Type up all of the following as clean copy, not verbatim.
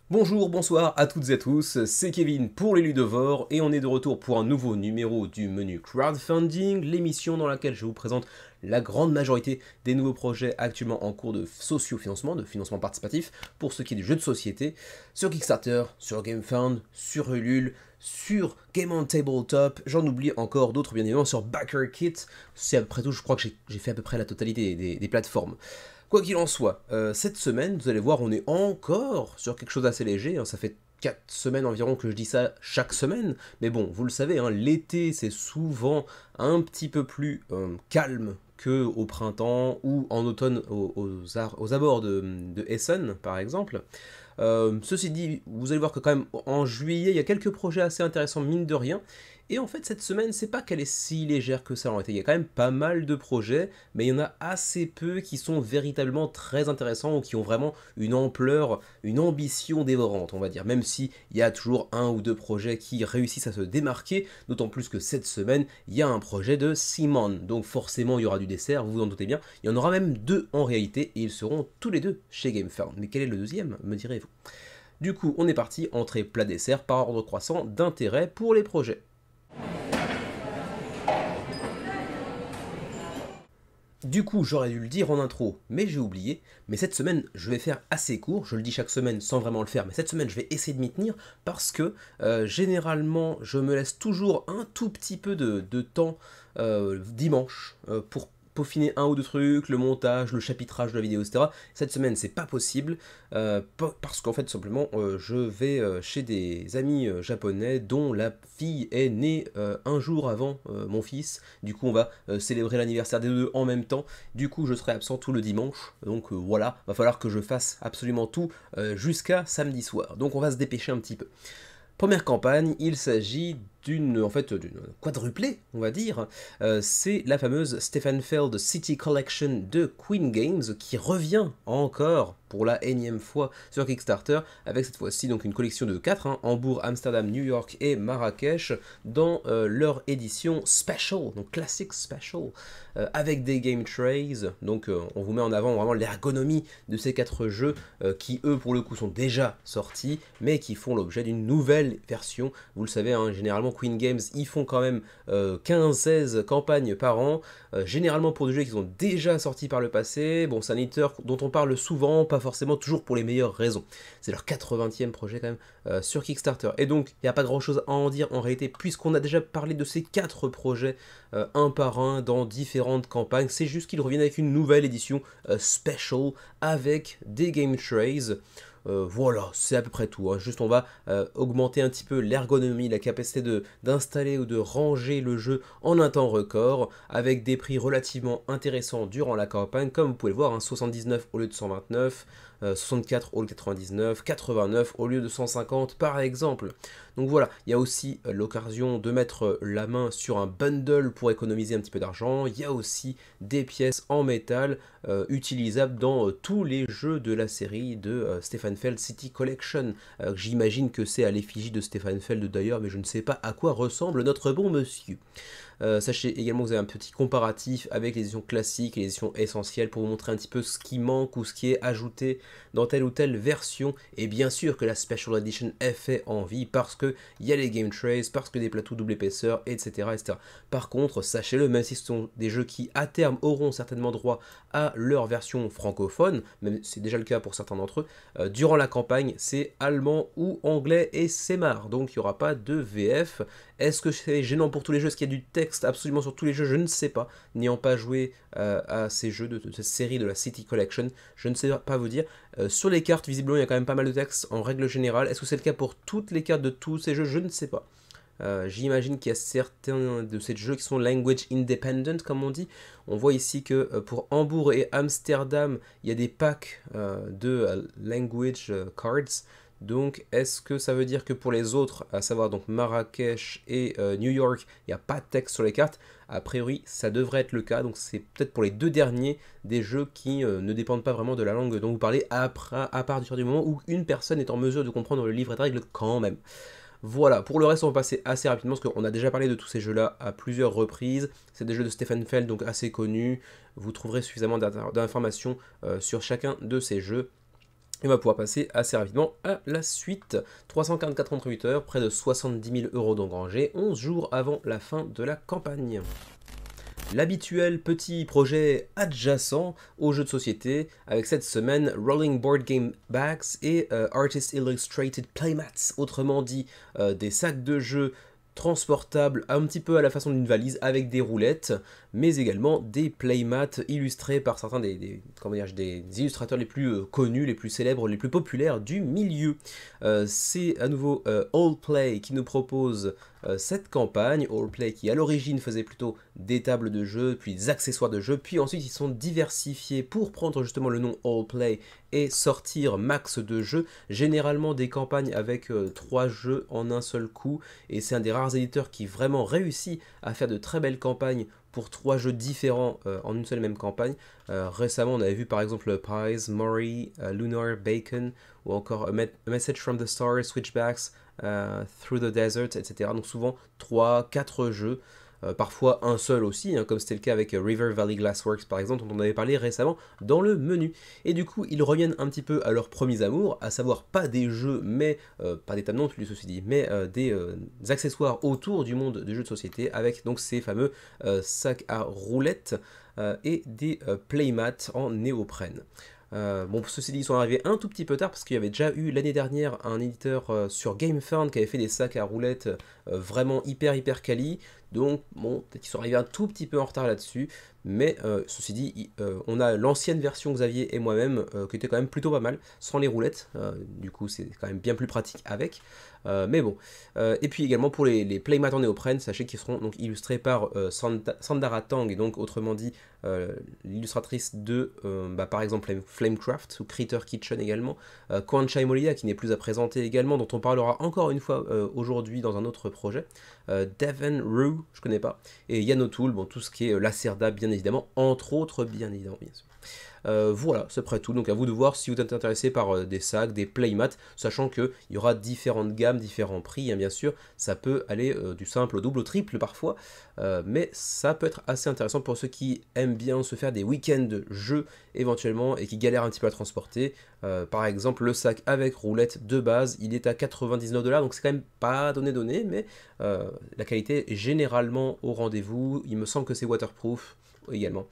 Bonjour, bonsoir à toutes et à tous, c'est Kevin pour les Ludovores et on est de retour pour un nouveau numéro du menu crowdfunding, l'émission dans laquelle je vous présente la grande majorité des nouveaux projets actuellement en cours de socio-financement, de financement participatif, pour ce qui est du jeu de société, sur Kickstarter, sur GameFound, sur Ulule, sur Game on Tabletop, j'en oublie encore d'autres bien évidemment sur BackerKit, c'est après tout je crois que j'ai fait à peu près la totalité des plateformes. Quoi qu'il en soit, cette semaine, vous allez voir, on est encore sur quelque chose d'assez léger, hein, ça fait 4 semaines environ que je dis ça chaque semaine, mais bon, vous le savez, hein, l'été c'est souvent un petit peu plus calme qu'au printemps ou en automne aux abords de Essen par exemple. Ceci dit, vous allez voir que quand même en juillet, il y a quelques projets assez intéressants mine de rien. Et en fait, cette semaine, c'est pas qu'elle est si légère que ça en réalité. Il y a quand même pas mal de projets, mais il y en a assez peu qui sont véritablement très intéressants ou qui ont vraiment une ampleur, une ambition dévorante, on va dire. Même si il y a toujours un ou deux projets qui réussissent à se démarquer, d'autant plus que cette semaine, il y a un projet de Simon. Donc forcément, il y aura du dessert, vous vous en doutez bien. Il y en aura même deux en réalité, et ils seront tous les deux chez GameFound. Mais quel est le deuxième, me direz-vous? Du coup, on est parti, entrée plat dessert par ordre croissant d'intérêt pour les projets. Du coup, j'aurais dû le dire en intro, mais j'ai oublié. Mais cette semaine, je vais faire assez court. Je le dis chaque semaine sans vraiment le faire, mais cette semaine, je vais essayer de m'y tenir parce que généralement, je me laisse toujours un tout petit peu de temps dimanche pour peaufiner un ou deux trucs, le montage, le chapitrage de la vidéo, etc. Cette semaine, c'est pas possible parce qu'en fait, tout simplement, je vais chez des amis japonais dont la fille est née un jour avant mon fils. Du coup, on va célébrer l'anniversaire des deux en même temps. Du coup, je serai absent tout le dimanche. Donc voilà, va falloir que je fasse absolument tout jusqu'à samedi soir. Donc on va se dépêcher un petit peu. Première campagne, il s'agit d'une quadruplée, on va dire. C'est la fameuse Stefan City Collection de Queen Games qui revient encore pour la énième fois sur Kickstarter, avec cette fois-ci donc une collection de 4, hein, Hambourg, Amsterdam, New York et Marrakech, dans leur édition Special, donc Classic Special, avec des game trays. Donc on vous met en avant vraiment l'ergonomie de ces 4 jeux qui eux pour le coup sont déjà sortis, mais qui font l'objet d'une nouvelle version. Vous le savez, hein, généralement Queen Games, ils font quand même 15-16 campagnes par an, généralement pour des jeux qui sont déjà sortis par le passé. Bon, c'est un éditeur dont on parle souvent, pas forcément toujours pour les meilleures raisons. C'est leur 80e projet quand même sur Kickstarter. Et donc, il n'y a pas grand chose à en dire en réalité, puisqu'on a déjà parlé de ces 4 projets un par un dans différentes campagnes. C'est juste qu'ils reviennent avec une nouvelle édition special avec des game trays. Voilà, c'est à peu près tout, hein. Juste on va augmenter un petit peu l'ergonomie, la capacité d'installer ou de ranger le jeu en un temps record, avec des prix relativement intéressants durant la campagne, comme vous pouvez le voir, hein, 79 au lieu de 129, 64 au lieu de 99, 89 au lieu de 150 par exemple. Donc voilà, il y a aussi l'occasion de mettre la main sur un bundle pour économiser un petit peu d'argent. Il y a aussi des pièces en métal utilisables dans tous les jeux de la série de Stefan Feld City Collection. J'imagine que c'est à l'effigie de Stefan Feld d'ailleurs, mais je ne sais pas à quoi ressemble notre bon monsieur. Sachez également que vous avez un petit comparatif avec les éditions classiques et les éditions essentielles pour vous montrer un petit peu ce qui manque ou ce qui est ajouté dans telle ou telle version. Et bien sûr que la Special Edition est fait en vie parce qu'il y a les game trays, parce que des plateaux double épaisseur, etc., etc. Par contre, sachez-le, même si ce sont des jeux qui à terme auront certainement droit à leur version francophone, même c'est déjà le cas pour certains d'entre eux, durant la campagne c'est allemand ou anglais et c'est marre, donc il n'y aura pas de VF. Est-ce que c'est gênant pour tous les jeux? Est-ce qu'il y a du texte absolument sur tous les jeux? Je ne sais pas. N'ayant pas joué à ces jeux de cette série de la City Collection, je ne sais pas vous dire. Sur les cartes, visiblement, il y a quand même pas mal de texte en règle générale. Est-ce que c'est le cas pour toutes les cartes de tous ces jeux? Je ne sais pas. J'imagine qu'il y a certains de ces jeux qui sont language independent, comme on dit. On voit ici que pour Hambourg et Amsterdam, il y a des packs de language cards. Donc, est-ce que ça veut dire que pour les autres, à savoir donc Marrakech et New York, il n'y a pas de texte sur les cartes? A priori, ça devrait être le cas. Donc, c'est peut-être pour les deux derniers des jeux qui ne dépendent pas vraiment de la langue dont vous parlez, à partir du moment où une personne est en mesure de comprendre le livret de règles quand même. Voilà, pour le reste, on va passer assez rapidement parce qu'on a déjà parlé de tous ces jeux-là à plusieurs reprises. C'est des jeux de Stefan Feld, donc assez connus. Vous trouverez suffisamment d'informations sur chacun de ces jeux. Et on va pouvoir passer assez rapidement à la suite. 344 contributeurs, près de 70 000 euros d'engrangés, 11 jours avant la fin de la campagne. L'habituel petit projet adjacent aux jeux de société, avec cette semaine Rolling Board Game Bags et Artist Illustrated Playmats, autrement dit des sacs de jeux transportables un petit peu à la façon d'une valise avec des roulettes, mais également des playmats illustrés par certains des illustrateurs les plus connus, les plus célèbres, les plus populaires du milieu. C'est à nouveau Allplay qui nous propose cette campagne. Allplay qui à l'origine faisait plutôt des tables de jeu, puis des accessoires de jeu, puis ensuite ils sont diversifiés pour prendre justement le nom Allplay et sortir max de jeux, généralement des campagnes avec 3 jeux en un seul coup, et c'est un des rares éditeurs qui vraiment réussit à faire de très belles campagnes pour 3 jeux différents en une seule et même campagne. Récemment, on avait vu par exemple Pies, Mori, Lunar, Bacon, ou encore A Message from the Stars, Switchbacks, Through the Desert, etc. Donc souvent 3, 4 jeux. Parfois un seul aussi, hein, comme c'était le cas avec River Valley Glassworks par exemple, dont on avait parlé récemment dans le menu. Et du coup, ils reviennent un petit peu à leurs premiers amours, à savoir pas des jeux, mais pas des tables non plus, ceci dit, mais des accessoires autour du monde des jeux de société, avec donc ces fameux sacs à roulettes et des playmats en néoprène. Bon, ceci dit, ils sont arrivés un tout petit peu tard parce qu'il y avait déjà eu l'année dernière un éditeur sur GameFound qui avait fait des sacs à roulettes vraiment hyper quali. Donc, bon, peut-être qu'ils sont arrivés un tout petit peu en retard là-dessus. Mais ceci dit, on a l'ancienne version Xavier et moi-même qui était quand même plutôt pas mal, sans les roulettes. Du coup, c'est quand même bien plus pratique avec. Mais bon. Et puis également pour les playmats en néoprène, sachez qu'ils seront donc illustrés par Sandara Tang, et donc autrement dit l'illustratrice de par exemple Flamecraft ou Critter Kitchen également, Kwanchai Molia qui n'est plus à présenter également, dont on parlera encore une fois aujourd'hui dans un autre projet, Devon Rue, je connais pas, et Yann Tool, bon, tout ce qui est Lacerda bien évidemment, entre autres bien évidemment bien sûr. Voilà, c'est près tout, donc à vous de voir si vous êtes intéressé par des sacs, des playmats, sachant qu'il y aura différentes gammes, différents prix, hein, bien sûr, ça peut aller du simple au double, au triple parfois, mais ça peut être assez intéressant pour ceux qui aiment bien se faire des week-ends de jeux éventuellement et qui galèrent un petit peu à transporter. Par exemple, le sac avec roulette de base, il est à 99$, donc c'est quand même pas donné, mais la qualité est généralement au rendez-vous, il me semble que c'est waterproof également.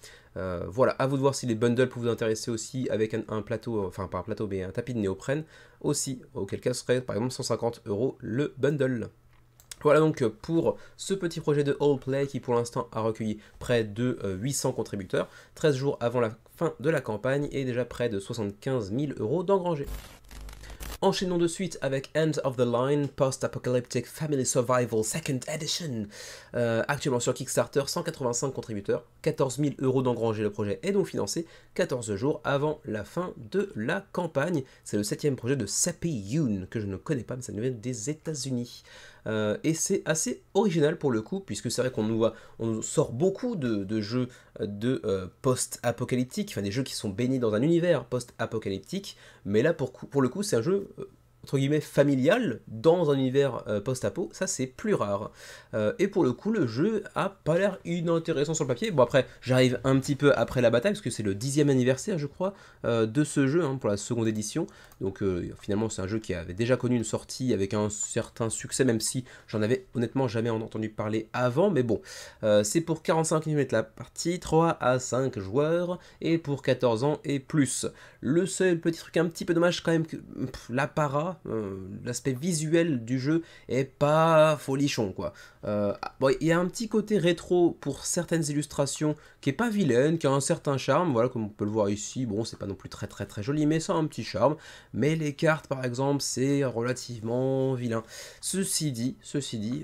Voilà, à vous de voir si les bundles peuvent vous intéresser aussi avec un plateau, enfin pas un plateau mais un tapis de néoprène aussi, auquel cas ce serait par exemple 150€ le bundle. Voilà donc pour ce petit projet de Allplay qui pour l'instant a recueilli près de 800 contributeurs, 13 jours avant la fin de la campagne et déjà près de 75 000€ d'engrangés. Enchaînons de suite avec End of the Line, Post-Apocalyptic Family Survival 2nd Edition. Actuellement sur Kickstarter, 185 contributeurs, 14 000€ d'engrangés. Le projet est donc financé 14 jours avant la fin de la campagne. C'est le 7e projet de Seppi Yoon, que je ne connais pas, mais ça nous vient des États-Unis. Et c'est assez original pour le coup, puisque c'est vrai qu'on nous sort beaucoup de jeux de post-apocalyptique, enfin des jeux qui sont baignés dans un univers post-apocalyptique, mais là pour le coup c'est un jeu entre guillemets familial dans un univers post-apo, ça c'est plus rare. Et pour le coup le jeu a pas l'air inintéressant sur le papier. Bon après j'arrive un petit peu après la bataille parce que c'est le 10e anniversaire je crois de ce jeu hein, pour la seconde édition. Donc finalement c'est un jeu qui avait déjà connu une sortie avec un certain succès, même si j'en avais honnêtement jamais entendu parler avant, mais bon. C'est pour 45 minutes la partie, 3 à 5 joueurs, et pour 14 ans et plus. Le seul petit truc un petit peu dommage quand même, que l'apparat, l'aspect visuel du jeu est pas folichon quoi. Bon, il y a un petit côté rétro pour certaines illustrations qui est pas vilaine, qui a un certain charme, voilà comme on peut le voir ici, bon c'est pas non plus très joli, mais ça a un petit charme, mais les cartes par exemple c'est relativement vilain. Ceci dit,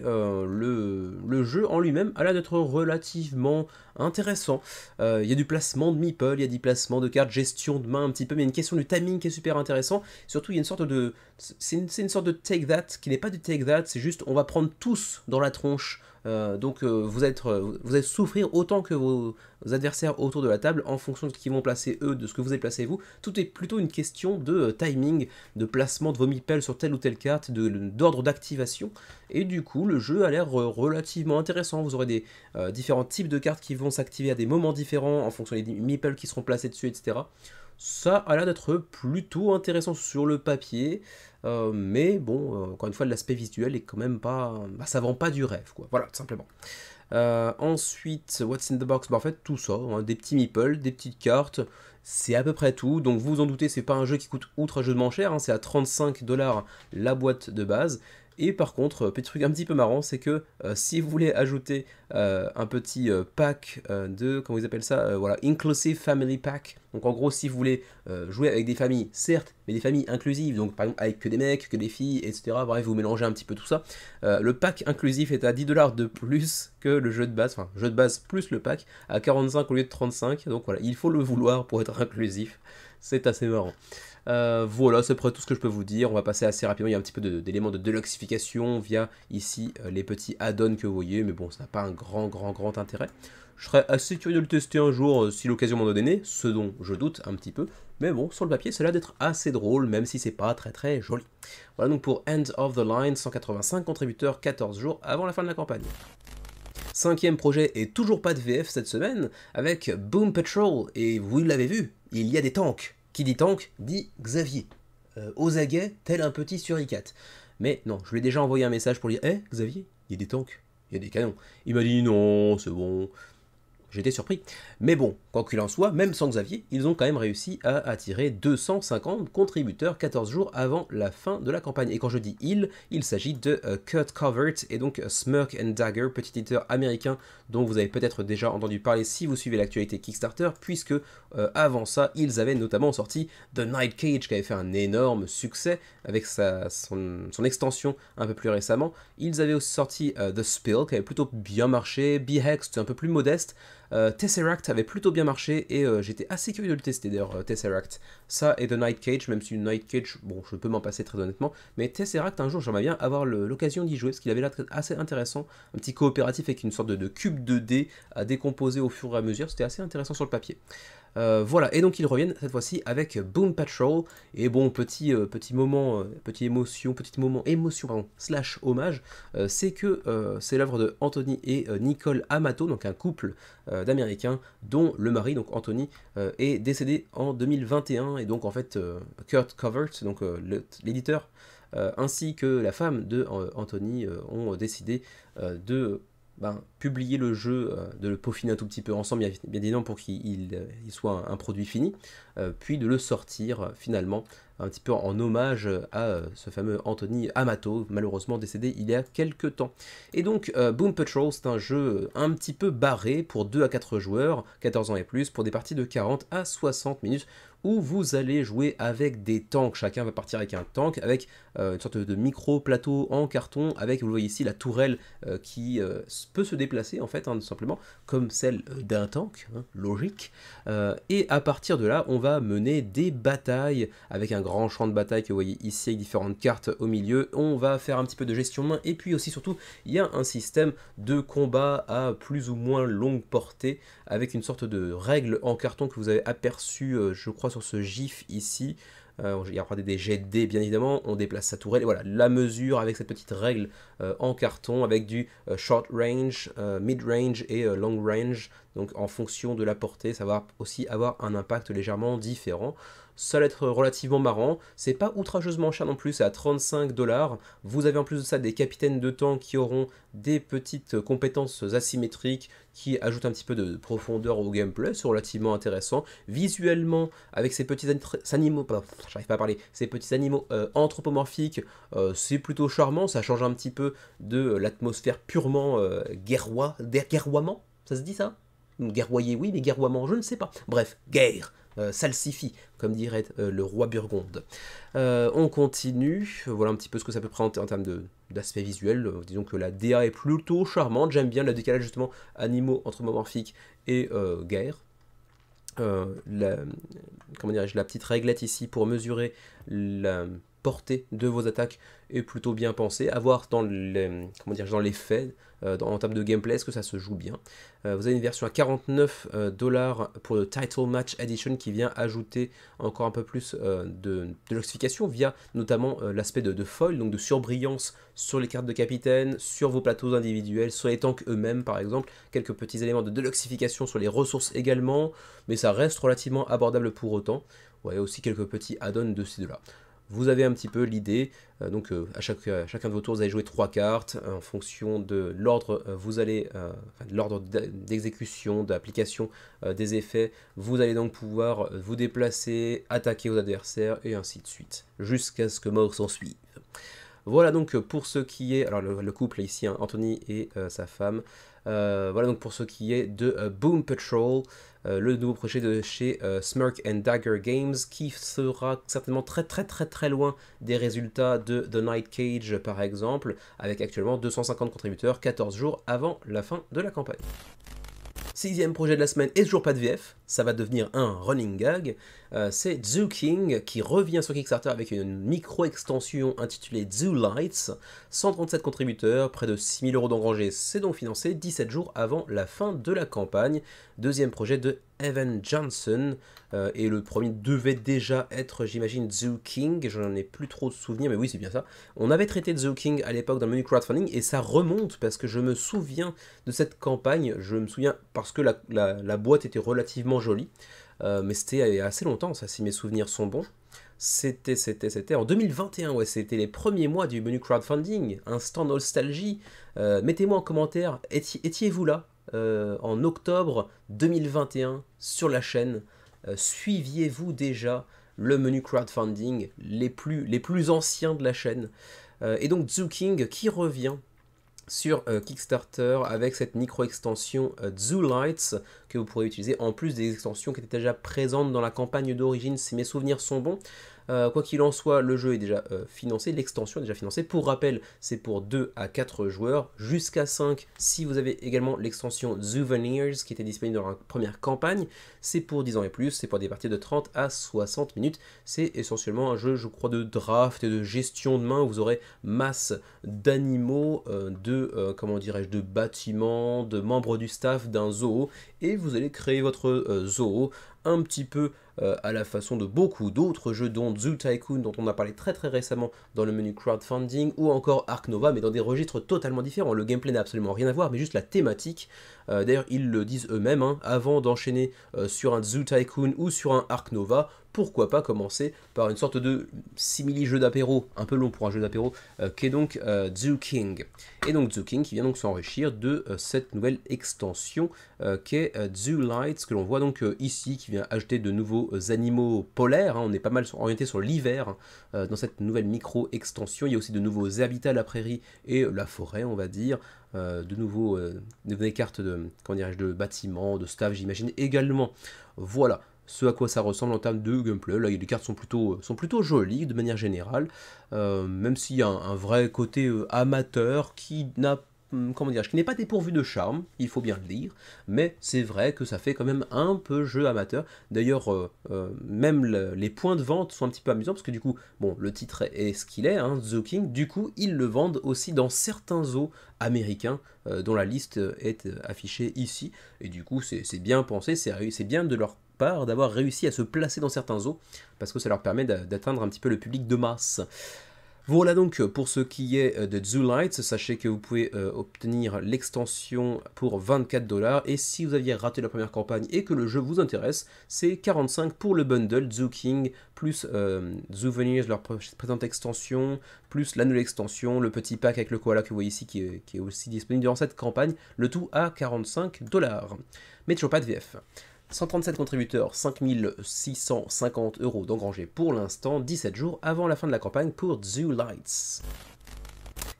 le jeu en lui-même a l'air d'être relativement intéressant. Il y a du placement de meeple, il y a du placement de cartes, gestion de main un petit peu, mais il y a une question du timing qui est super intéressant. Surtout il y a une sorte de... C'est une sorte de take that qui n'est pas du take that, c'est juste on va prendre tous dans la tronche. Donc vous allez souffrir autant que vos adversaires autour de la table en fonction de ce qu'ils vont placer eux, de ce que vous allez placer vous. Tout est plutôt une question de timing, de placement de vos meeples sur telle ou telle carte, d'ordre d'activation. Et du coup le jeu a l'air relativement intéressant. Vous aurez des différents types de cartes qui vont s'activer à des moments différents en fonction des meeples qui seront placés dessus, etc. Ça a l'air d'être plutôt intéressant sur le papier, mais bon, encore une fois, l'aspect visuel est quand même pas... Bah, ça vend pas du rêve, quoi. Voilà, tout simplement. Ensuite, what's in the box? Bah, en fait, tout ça, hein, des petits meeples, des petites cartes, c'est à peu près tout. Donc vous vous en doutez, c'est pas un jeu qui coûte outrageusement cher, hein, c'est à 35$ la boîte de base. Et par contre, petit truc un petit peu marrant, c'est que si vous voulez ajouter un petit pack de, comment ils appellent ça, voilà, Inclusive Family Pack. Donc en gros, si vous voulez jouer avec des familles, certes, mais des familles inclusives, donc par exemple avec que des mecs, que des filles, etc. Bref, vous mélangez un petit peu tout ça. Le pack inclusif est à 10$ de plus que le jeu de base, enfin jeu de base plus le pack, à 45 au lieu de 35. Donc voilà, il faut le vouloir pour être inclusif. C'est assez marrant. Voilà, c'est à peu près tout ce que je peux vous dire. On va passer assez rapidement. Il y a un petit peu d'éléments de deluxification via ici les petits add-ons que vous voyez, mais bon, ça n'a pas un grand intérêt. Je serais assez curieux de le tester un jour si l'occasion m'en donnait, ce dont je doute un petit peu. Mais bon, sur le papier, ça a l'air d'être assez drôle, même si c'est pas très joli. Voilà donc pour End of the Line, 185 contributeurs, 14 jours avant la fin de la campagne. Cinquième projet et toujours pas de VF cette semaine, avec Boom Patrol, et vous l'avez vu, il y a des tanks. Qui dit tank, dit Xavier. Aux aguets, tel un petit suricate. Mais non, je lui ai déjà envoyé un message pour lui dire « Xavier, il y a des tanks, il y a des canons ». Il m'a dit « Non, c'est bon ». J'étais surpris. Mais bon, quoi qu'il en soit, même sans Xavier, ils ont quand même réussi à attirer 250 contributeurs 14 jours avant la fin de la campagne. Et quand je dis il s'agit de Kurt Covert et donc Smirk and Dagger, petit éditeur américain dont vous avez peut-être déjà entendu parler si vous suivez l'actualité Kickstarter, puisque avant ça, ils avaient notamment sorti The Night Cage qui avait fait un énorme succès avec son extension un peu plus récemment. Ils avaient aussi sorti The Spill qui avait plutôt bien marché, B-Hex un peu plus modeste. Tesseract avait plutôt bien marché et j'étais assez curieux de le tester d'ailleurs, Tesseract. Ça et The Night Cage, même si Night Cage, bon, je peux m'en passer très honnêtement, mais Tesseract, un jour, j'aimerais bien avoir l'occasion d'y jouer parce qu'il avait l'air assez intéressant. Un petit coopératif avec une sorte de cube 2D à décomposer au fur et à mesure, c'était assez intéressant sur le papier. Voilà, et donc ils reviennent cette fois-ci avec Boom Patrol, et bon, petit moment, petite moment émotion, pardon, slash hommage, c'est que c'est l'œuvre de Anthony et Nicole Amato, donc un couple d'Américains, dont le mari, donc Anthony, est décédé en 2021, et donc en fait, Kurt Covert, donc l'éditeur, ainsi que la femme de Anthony, ont décidé de publier le jeu, de le peaufiner un tout petit peu ensemble, bien évidemment pour qu'il soit un produit fini, puis de le sortir finalement un petit peu en hommage à ce fameux Anthony Amato, malheureusement décédé il y a quelques temps. Et donc Boom Patrol, c'est un jeu un petit peu barré pour 2 à 4 joueurs, 14 ans et plus, pour des parties de 40 à 60 minutes, où vous allez jouer avec des tanks. Chacun va partir avec un tank, avec une sorte de micro-plateau en carton, avec, vous le voyez ici, la tourelle qui peut se déplacer, en fait, hein, tout simplement, comme celle d'un tank, hein, logique. Et à partir de là, on va mener des batailles, avec un grand champ de bataille que vous voyez ici, avec différentes cartes au milieu. On va faire un petit peu de gestion de main, et puis aussi, surtout, il y a un système de combat à plus ou moins longue portée, avec une sorte de règle en carton que vous avez aperçu, je crois, sur ce gif ici. Il y aura des jets de dés, bien évidemment, on déplace sa tourelle, et voilà, la mesure avec cette petite règle en carton, avec du short range, mid range et long range, donc en fonction de la portée, ça va aussi avoir un impact légèrement différent. Ça va être relativement marrant, c'est pas outrageusement cher non plus, c'est à 35$. Vous avez en plus de ça des capitaines de tank qui auront des petites compétences asymétriques qui ajoutent un petit peu de profondeur au gameplay, c'est relativement intéressant. Visuellement, avec ces petits animaux, j'arrive pas à parler, ces petits animaux anthropomorphiques, c'est plutôt charmant, ça change un petit peu de l'atmosphère purement guerroiement, ça se dit ça? Guerroyer oui, mais guerroiement je ne sais pas. Bref, guerre. Salsifie, comme dirait le roi Burgonde. On continue, voilà un petit peu ce que ça peut présenter en termes d'aspect visuel. Disons que la DA est plutôt charmante, j'aime bien le décalage justement animaux anthropomorphiques et guerre. Comment dirais-je, la petite réglette ici pour mesurer la portée de vos attaques est plutôt bien pensée. À voir dans les faits, en termes de gameplay, est-ce que ça se joue bien. Vous avez une version à 49$ pour le Title Match Edition qui vient ajouter encore un peu plus de luxification via notamment l'aspect de foil, donc de surbrillance sur les cartes de capitaine, sur vos plateaux individuels, sur les tanks eux-mêmes par exemple, quelques petits éléments de deluxification sur les ressources également, mais ça reste relativement abordable pour autant. ouais, aussi quelques petits add-ons de ci de là. Vous avez un petit peu l'idée, donc chacun de vos tours, vous allez jouer 3 cartes, en fonction de l'ordre, vous allez, enfin, de l'ordre d'exécution, d'application des effets, vous allez donc pouvoir vous déplacer, attaquer vos adversaires, et ainsi de suite, jusqu'à ce que mort s'en suive. Voilà donc pour ce qui est, alors le couple ici, hein, Anthony et sa femme, voilà donc pour ce qui est de Boom Patrol, le nouveau projet de chez Smirk and Dagger Games, qui sera certainement très loin des résultats de The Night Cage par exemple, avec actuellement 250 contributeurs 14 jours avant la fin de la campagne. Sixième projet de la semaine et toujours pas de VF, ça va devenir un running gag, c'est Zoo King qui revient sur Kickstarter avec une micro-extension intitulée Zoo Lights, 137 contributeurs, près de 6000 € d'engrangés, c'est donc financé 17 jours avant la fin de la campagne. Deuxième projet de Evan Johnson, et le premier devait déjà être, j'imagine, Zoo King, j'en ai plus trop de souvenirs, mais oui c'est bien ça. On avait traité de Zoo King à l'époque dans le menu crowdfunding, et ça remonte parce que je me souviens de cette campagne, je me souviens parce que la boîte était relativement jolie, mais c'était il y a assez longtemps, ça, si mes souvenirs sont bons. C'était en 2021, ouais, c'était les premiers mois du menu crowdfunding, instant nostalgie. Mettez-moi en commentaire, étiez-vous là en octobre 2021 sur la chaîne? Suiviez-vous déjà le menu crowdfunding, les plus anciens de la chaîne? Et donc Zoo King qui revient sur Kickstarter avec cette micro-extension Zoo Lights que vous pourrez utiliser en plus des extensions qui étaient déjà présentes dans la campagne d'origine si mes souvenirs sont bons. Quoi qu'il en soit, le jeu est déjà financé, l'extension est déjà financée. Pour rappel, c'est pour 2 à 4 joueurs, jusqu'à 5 si vous avez également l'extension Souvenirs qui était disponible dans la première campagne. C'est pour 10 ans et plus, c'est pour des parties de 30 à 60 minutes. C'est essentiellement un jeu, je crois, de draft et de gestion de main où vous aurez masse d'animaux, comment dirais-je, de bâtiments, de membres du staff d'un zoo, et vous allez créer votre zoo un petit peu à la façon de beaucoup d'autres jeux, dont Zoo Tycoon, dont on a parlé très récemment dans le menu crowdfunding, ou encore Ark Nova, mais dans des registres totalement différents. Le gameplay n'a absolument rien à voir, mais juste la thématique. D'ailleurs, ils le disent eux-mêmes, hein, avant d'enchaîner sur un Zoo Tycoon ou sur un Ark Nova, pourquoi pas commencer par une sorte de simili-jeu d'apéro, un peu long pour un jeu d'apéro, qu'est donc Zoo King. Et donc Zoo King qui vient donc s'enrichir de cette nouvelle extension qu'est Zoo Lights, que l'on voit donc ici, qui vient ajouter de nouveaux animaux polaires, hein. On est pas mal orienté sur l'hiver dans cette nouvelle micro-extension. Il y a aussi de nouveaux habitats, la prairie et la forêt, on va dire. De nouvelles cartes comment dirais-je, de bâtiments, de staff, j'imagine également. Voilà ce à quoi ça ressemble en termes de gameplay. Là, les cartes sont plutôt jolies de manière générale, même s'il y a un vrai côté amateur qui n'a comment dire, qui n'est pas dépourvu de charme, il faut bien le dire, mais c'est vrai que ça fait quand même un peu jeu amateur. D'ailleurs, même les points de vente sont un petit peu amusants, parce que du coup, bon, le titre est ce qu'il est, hein, Zoo King, du coup, ils le vendent aussi dans certains zoos américains, dont la liste est affichée ici, et du coup, c'est bien pensé, c'est bien de leur part d'avoir réussi à se placer dans certains zoos, parce que ça leur permet d'atteindre un petit peu le public de masse. Voilà donc pour ce qui est de Zoo Lights, sachez que vous pouvez obtenir l'extension pour 24 $, et si vous aviez raté la première campagne et que le jeu vous intéresse, c'est 45 pour le bundle Zoo King, plus Souvenirs, leur présente extension, plus la nouvelle extension, le petit pack avec le koala que vous voyez ici qui est aussi disponible durant cette campagne, le tout à 45 $. Mais toujours pas de VF. 137 contributeurs, 5650 € d'engrangés pour l'instant, 17 jours avant la fin de la campagne pour Zoo Lights.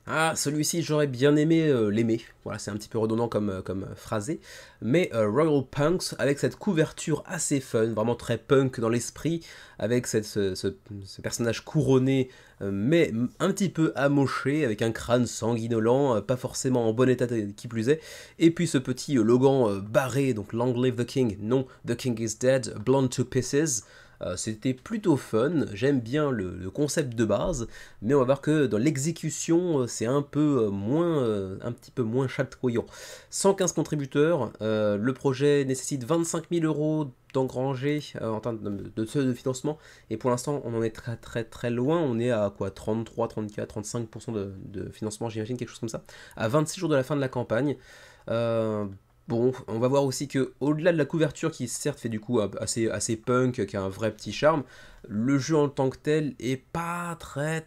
Ah, celui-ci, j'aurais bien aimé l'aimer. Voilà, c'est un petit peu redondant comme phrasé. Mais Royal Punks, avec cette couverture assez fun, vraiment très punk dans l'esprit, avec ce personnage couronné, mais un petit peu amoché, avec un crâne sanguinolent, pas forcément en bon état qui plus est. Et puis ce petit logan barré, donc Long Live the King, non, The King is Dead, Blown to Pieces. C'était plutôt fun, j'aime bien le concept de base, mais on va voir que dans l'exécution, c'est un petit peu moins chatoyant. 115 contributeurs, le projet nécessite 25 000 € d'engranger en termes de financement, et pour l'instant on en est très loin, on est à quoi, 33, 34, 35% de financement, j'imagine, quelque chose comme ça, à 26 jours de la fin de la campagne. Bon, on va voir aussi que au-delà de la couverture qui certes fait du coup assez punk, qui a un vrai petit charme, le jeu en tant que tel est pas très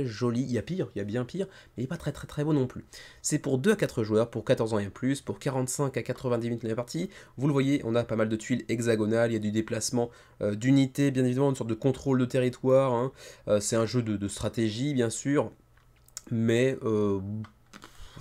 joli. Il y a pire, il y a bien pire, mais il est pas très beau non plus. C'est pour 2 à 4 joueurs, pour 14 ans et plus, pour 45 à 90 minutes la partie. Vous le voyez, on a pas mal de tuiles hexagonales, il y a du déplacement d'unités, bien évidemment, une sorte de contrôle de territoire, hein. C'est un jeu de stratégie, bien sûr, mais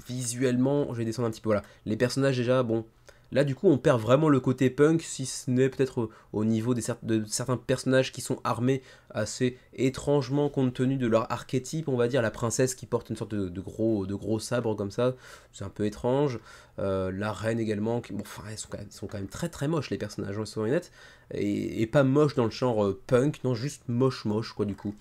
visuellement, je vais descendre un petit peu. Voilà, les personnages déjà, bon, là du coup on perd vraiment le côté punk, si ce n'est peut-être au niveau de certains personnages qui sont armés assez étrangement compte tenu de leur archétype, on va dire, la princesse qui porte une sorte de gros sabre comme ça, c'est un peu étrange. La reine également, bon, enfin, ils sont quand même très moches les personnages, hein, soyons honnêtes, et pas moches dans le genre punk, non, juste moche quoi du coup.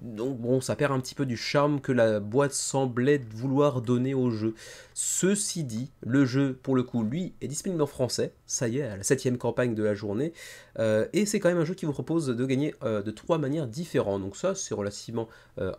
Donc bon, ça perd un petit peu du charme que la boîte semblait vouloir donner au jeu. Ceci dit, le jeu, pour le coup, lui, est disponible en français, ça y est, à la 7ème campagne de la journée, et c'est quand même un jeu qui vous propose de gagner de 3 manières différentes. Donc ça, c'est relativement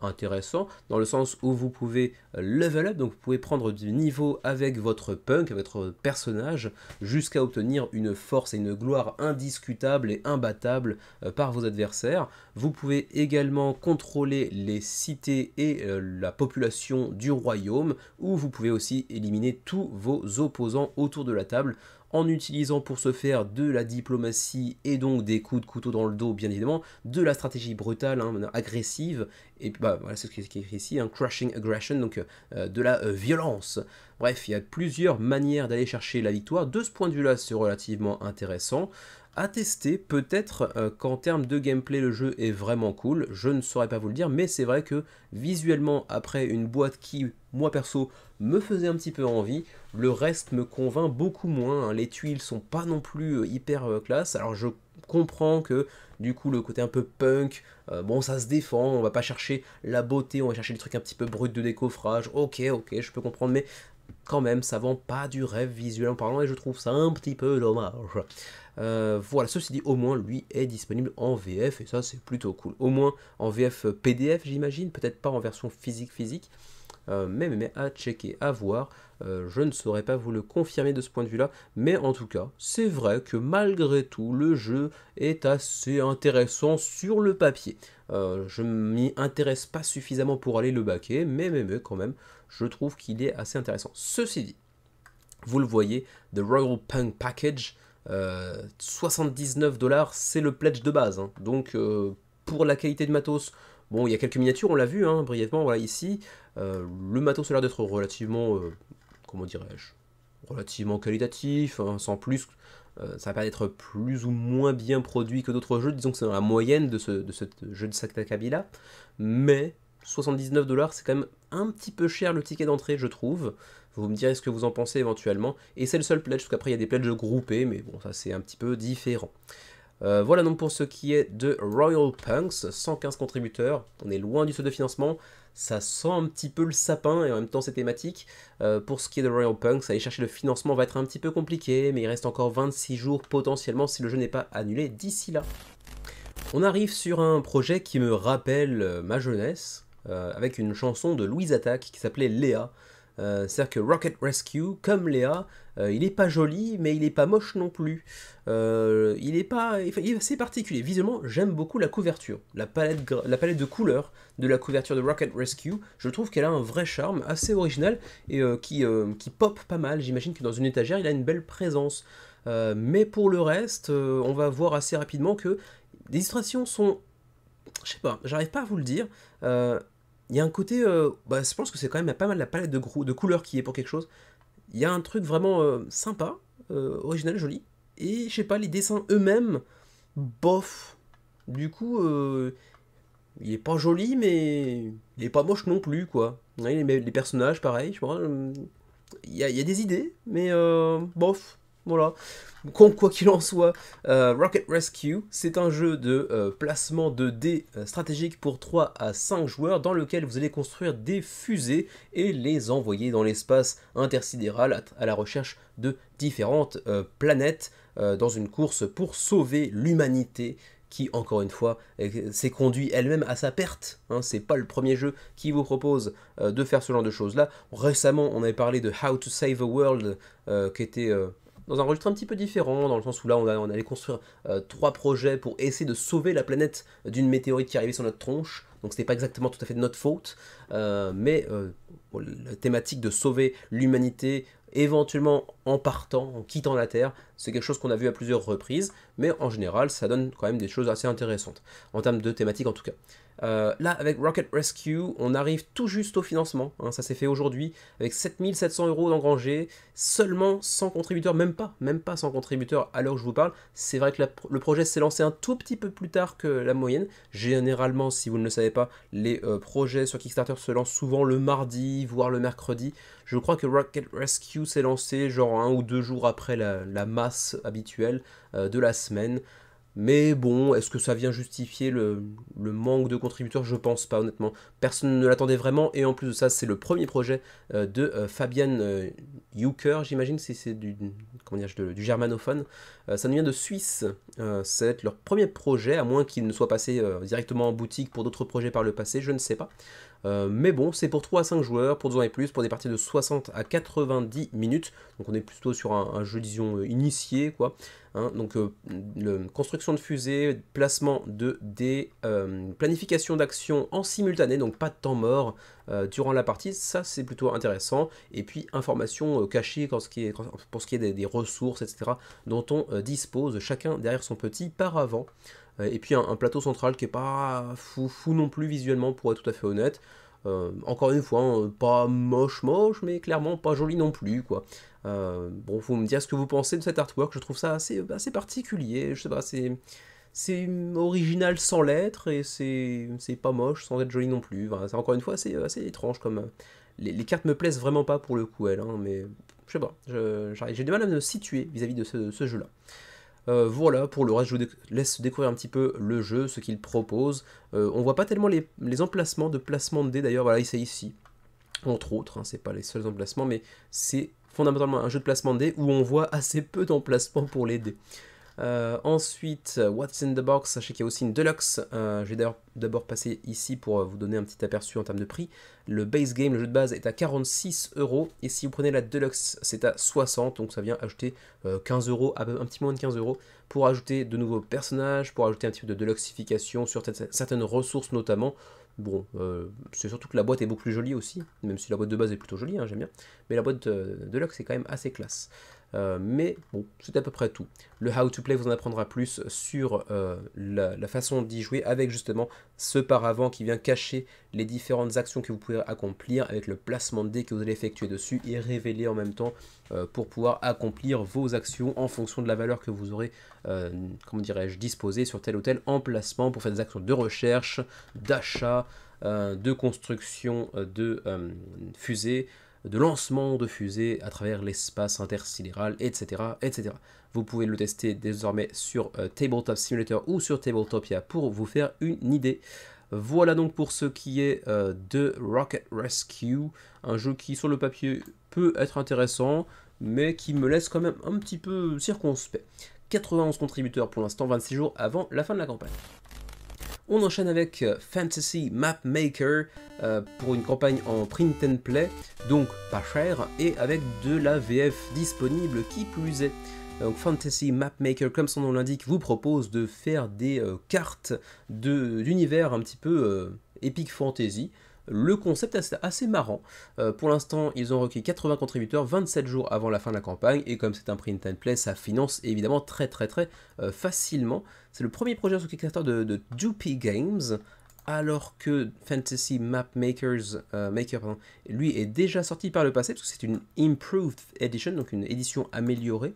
intéressant, dans le sens où vous pouvez level up, donc vous pouvez prendre du niveau avec votre punk, avec votre personnage, jusqu'à obtenir une force et une gloire indiscutables et imbattables par vos adversaires. Vous pouvez également contrôler les cités et la population du royaume, ou vous pouvez aussi éliminer tous vos opposants autour de la table, en utilisant pour ce faire de la diplomatie et donc des coups de couteau dans le dos, bien évidemment, de la stratégie brutale, hein, agressive, et bah, voilà, c'est ce qui est écrit ici, hein, crushing aggression, donc de la violence. Bref, il y a plusieurs manières d'aller chercher la victoire. De ce point de vue-là, c'est relativement intéressant à tester. Peut-être qu'en termes de gameplay, le jeu est vraiment cool, je ne saurais pas vous le dire, mais c'est vrai que visuellement, après une boîte qui, moi perso, me faisait un petit peu envie, le reste me convainc beaucoup moins, hein. Les tuiles sont pas non plus hyper classe, alors je comprends que du coup le côté un peu punk, bon ça se défend, on va pas chercher la beauté, on va chercher des trucs un petit peu bruts de décoffrage, ok, je peux comprendre, mais quand même, ça vend pas du rêve visuellement parlant et je trouve ça un petit peu dommage. Voilà, ceci dit, au moins lui est disponible en VF et ça c'est plutôt cool. Au moins en VF PDF j'imagine, peut-être pas en version physique, mais à checker, à voir. Je ne saurais pas vous le confirmer de ce point de vue-là, mais en tout cas, c'est vrai que malgré tout, le jeu est assez intéressant sur le papier. Je m'y intéresse pas suffisamment pour aller le baquer, mais quand même, je trouve qu'il est assez intéressant. Ceci dit, vous le voyez, The Royal Punk Package, 79$, c'est le pledge de base, hein. Donc pour la qualité de matos, bon, il y a quelques miniatures, on l'a vu, hein, brièvement, voilà, ici. Le matos a l'air d'être relativement, comment dirais-je, relativement qualitatif, hein, sans plus. Ça va pas être plus ou moins bien produit que d'autres jeux, disons que c'est dans la moyenne de ce jeu de Sakakabi-là, mais 79$, c'est quand même un petit peu cher le ticket d'entrée, je trouve. Vous me direz ce que vous en pensez éventuellement. Et c'est le seul pledge, parce qu'après il y a des pledges groupés, mais bon, ça c'est un petit peu différent. Voilà donc pour ce qui est de Royal Punks, 115 contributeurs, on est loin du seuil de financement, ça sent un petit peu le sapin et en même temps c'est thématique. Pour ce qui est de Royal Punks, aller chercher le financement va être un petit peu compliqué, mais il reste encore 26 jours potentiellement si le jeu n'est pas annulé d'ici là. On arrive sur un projet qui me rappelle ma jeunesse, avec une chanson de Louise Attaque qui s'appelait Léa. C'est-à-dire que Rocket Rescue, comme Léa, il est pas joli, mais il est pas moche non plus. Il est assez particulier. Visuellement, j'aime beaucoup la couverture, la palette de couleurs de la couverture de Rocket Rescue. Je trouve qu'elle a un vrai charme, assez original, et qui pop pas mal. J'imagine que dans une étagère, il a une belle présence. Mais pour le reste, on va voir assez rapidement que les illustrations sont... Je sais pas, j'arrive pas à vous le dire. Il y a un côté, je pense que c'est quand même pas mal la palette de couleurs qui est pour quelque chose. Il y a un truc vraiment sympa, original, joli. Et je sais pas, les dessins eux-mêmes, bof. Du coup, il est pas joli, mais il est pas moche non plus, quoi. Ouais, les personnages, pareil, je vois. Il y a des idées, mais bof. Voilà. Quoi qu'il en soit, Rocket Rescue, c'est un jeu de placement de dés stratégiques pour 3 à 5 joueurs dans lequel vous allez construire des fusées et les envoyer dans l'espace intersidéral à la recherche de différentes planètes dans une course pour sauver l'humanité qui, encore une fois, s'est conduit elle-même à sa perte. Hein. C'est pas le premier jeu qui vous propose de faire ce genre de choses-là. Récemment, on avait parlé de How to Save a World, qui était dans un registre un petit peu différent, dans le sens où là, on allait construire 3 projets pour essayer de sauver la planète d'une météorite qui arrivait sur notre tronche. Donc c'était pas exactement tout à fait de notre faute, mais la thématique de sauver l'humanité, éventuellement en partant, en quittant la Terre, c'est quelque chose qu'on a vu à plusieurs reprises, mais en général, ça donne quand même des choses assez intéressantes, en termes de thématique en tout cas. Là, avec Rocket Rescue, on arrive tout juste au financement, hein, ça s'est fait aujourd'hui, avec 7700 € d'engrangés, seulement 100 contributeurs, même pas 100 contributeurs à l'heure où je vous parle. C'est vrai que le projet s'est lancé un tout petit peu plus tard que la moyenne. Généralement, si vous ne le savez pas, les projets sur Kickstarter se lancent souvent le mardi, voire le mercredi. Je crois que Rocket Rescue s'est lancé genre 1 ou 2 jours après la masse habituelle de la semaine. Mais bon, est-ce que ça vient justifier le manque de contributeurs? Je pense pas, honnêtement. Personne ne l'attendait vraiment, et en plus de ça, c'est le premier projet de Fabian Juker, j'imagine, si c'est du germanophone. Ça nous vient de Suisse. Ça va être leur premier projet, à moins qu'il ne soit passé directement en boutique pour d'autres projets par le passé, je ne sais pas. Mais bon, c'est pour 3 à 5 joueurs, pour 2 ans et plus, pour des parties de 60 à 90 minutes. Donc on est plutôt sur un jeu, disons, initié, quoi. Hein, donc construction de fusée, placement de dés, planification d'actions en simultané, donc pas de temps mort durant la partie, ça c'est plutôt intéressant. Et puis information cachée pour ce qui est des ressources, etc., dont on dispose chacun derrière son petit paravent. Et puis un plateau central qui est pas fou non plus visuellement, pour être tout à fait honnête. Encore une fois, hein, pas moche, mais clairement pas joli non plus, quoi. Bon, vous me dire ce que vous pensez de cet artwork, je trouve ça assez particulier, je sais pas, c'est original sans l'être, et c'est pas moche sans être joli non plus. Enfin, c'est encore une fois assez étrange, comme les cartes me plaisent vraiment pas pour le coup, elles, hein, mais je sais pas, j'ai du mal à me situer vis-à-vis de ce jeu-là. Voilà, pour le reste, je vous laisse découvrir un petit peu le jeu, ce qu'il propose. On voit pas tellement les emplacements de placement de dés, d'ailleurs, voilà, c'est ici, entre autres, hein, c'est pas les seuls emplacements, mais c'est fondamentalement un jeu de placement de dés où on voit assez peu d'emplacements pour les dés. Ensuite, What's in the Box, sachez qu'il y a aussi une Deluxe. Je vais d'ailleurs d'abord passer ici pour vous donner un petit aperçu en termes de prix. Le base game, le jeu de base, est à 46 €, et si vous prenez la Deluxe, c'est à 60, donc ça vient ajouter 15 €, un petit moins de 15 € pour ajouter de nouveaux personnages, pour ajouter un type de deluxification sur certaines ressources notamment. Bon, c'est surtout que la boîte est beaucoup plus jolie aussi, même si la boîte de base est plutôt jolie, hein, j'aime bien, mais la boîte Deluxe est quand même assez classe. Mais bon, c'est à peu près tout. Le How to Play vous en apprendra plus sur la façon d'y jouer, avec justement ce paravent qui vient cacher les différentes actions que vous pouvez accomplir, avec le placement de dés que vous allez effectuer dessus et révéler en même temps pour pouvoir accomplir vos actions en fonction de la valeur que vous aurez, comment dirais-je, disposée sur tel ou tel emplacement, pour faire des actions de recherche, d'achat, de construction de fusées, de lancement de fusées à travers l'espace intersidéral, etc., etc. Vous pouvez le tester désormais sur Tabletop Simulator ou sur Tabletopia pour vous faire une idée. Voilà donc pour ce qui est de Rocket Rescue, un jeu qui sur le papier peut être intéressant, mais qui me laisse quand même un petit peu circonspect. 91 contributeurs pour l'instant, 26 jours avant la fin de la campagne. On enchaîne avec Fantasy Map Maker pour une campagne en print and play, donc pas cher, et avec de la VF disponible qui plus est. Donc Fantasy Map Maker, comme son nom l'indique, vous propose de faire des cartes d'univers un petit peu epic fantasy. Le concept est assez marrant. Pour l'instant, ils ont recueilli 80 contributeurs 27 jours avant la fin de la campagne, et comme c'est un print and play, ça finance évidemment très facilement. C'est le premier projet sur Kickstarter de Doopy Games, alors que Fantasy Map Maker, lui est déjà sorti par le passé, parce que c'est une Improved Edition, donc une édition améliorée.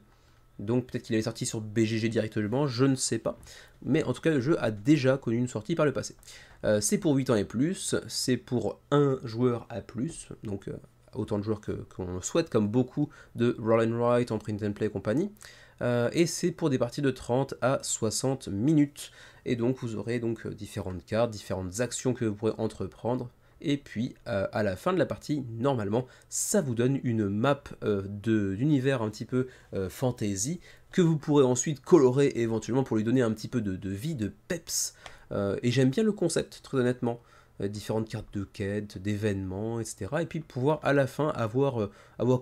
Donc peut-être qu'il avait sorti sur BGG directement, je ne sais pas. Mais en tout cas, le jeu a déjà connu une sortie par le passé. C'est pour 8 ans et plus, c'est pour un joueur à plus, donc autant de joueurs qu'on souhaite, comme beaucoup de Roll and Write en print and play et compagnie. Et c'est pour des parties de 30 à 60 minutes. Et donc vous aurez donc différentes cartes, différentes actions que vous pourrez entreprendre. Et puis à la fin de la partie, normalement, ça vous donne une map d'univers un petit peu fantasy que vous pourrez ensuite colorer éventuellement pour lui donner un petit peu de vie, de peps. Et j'aime bien le concept, très honnêtement. Différentes cartes de quête, d'événements, etc. Et puis pouvoir à la fin avoir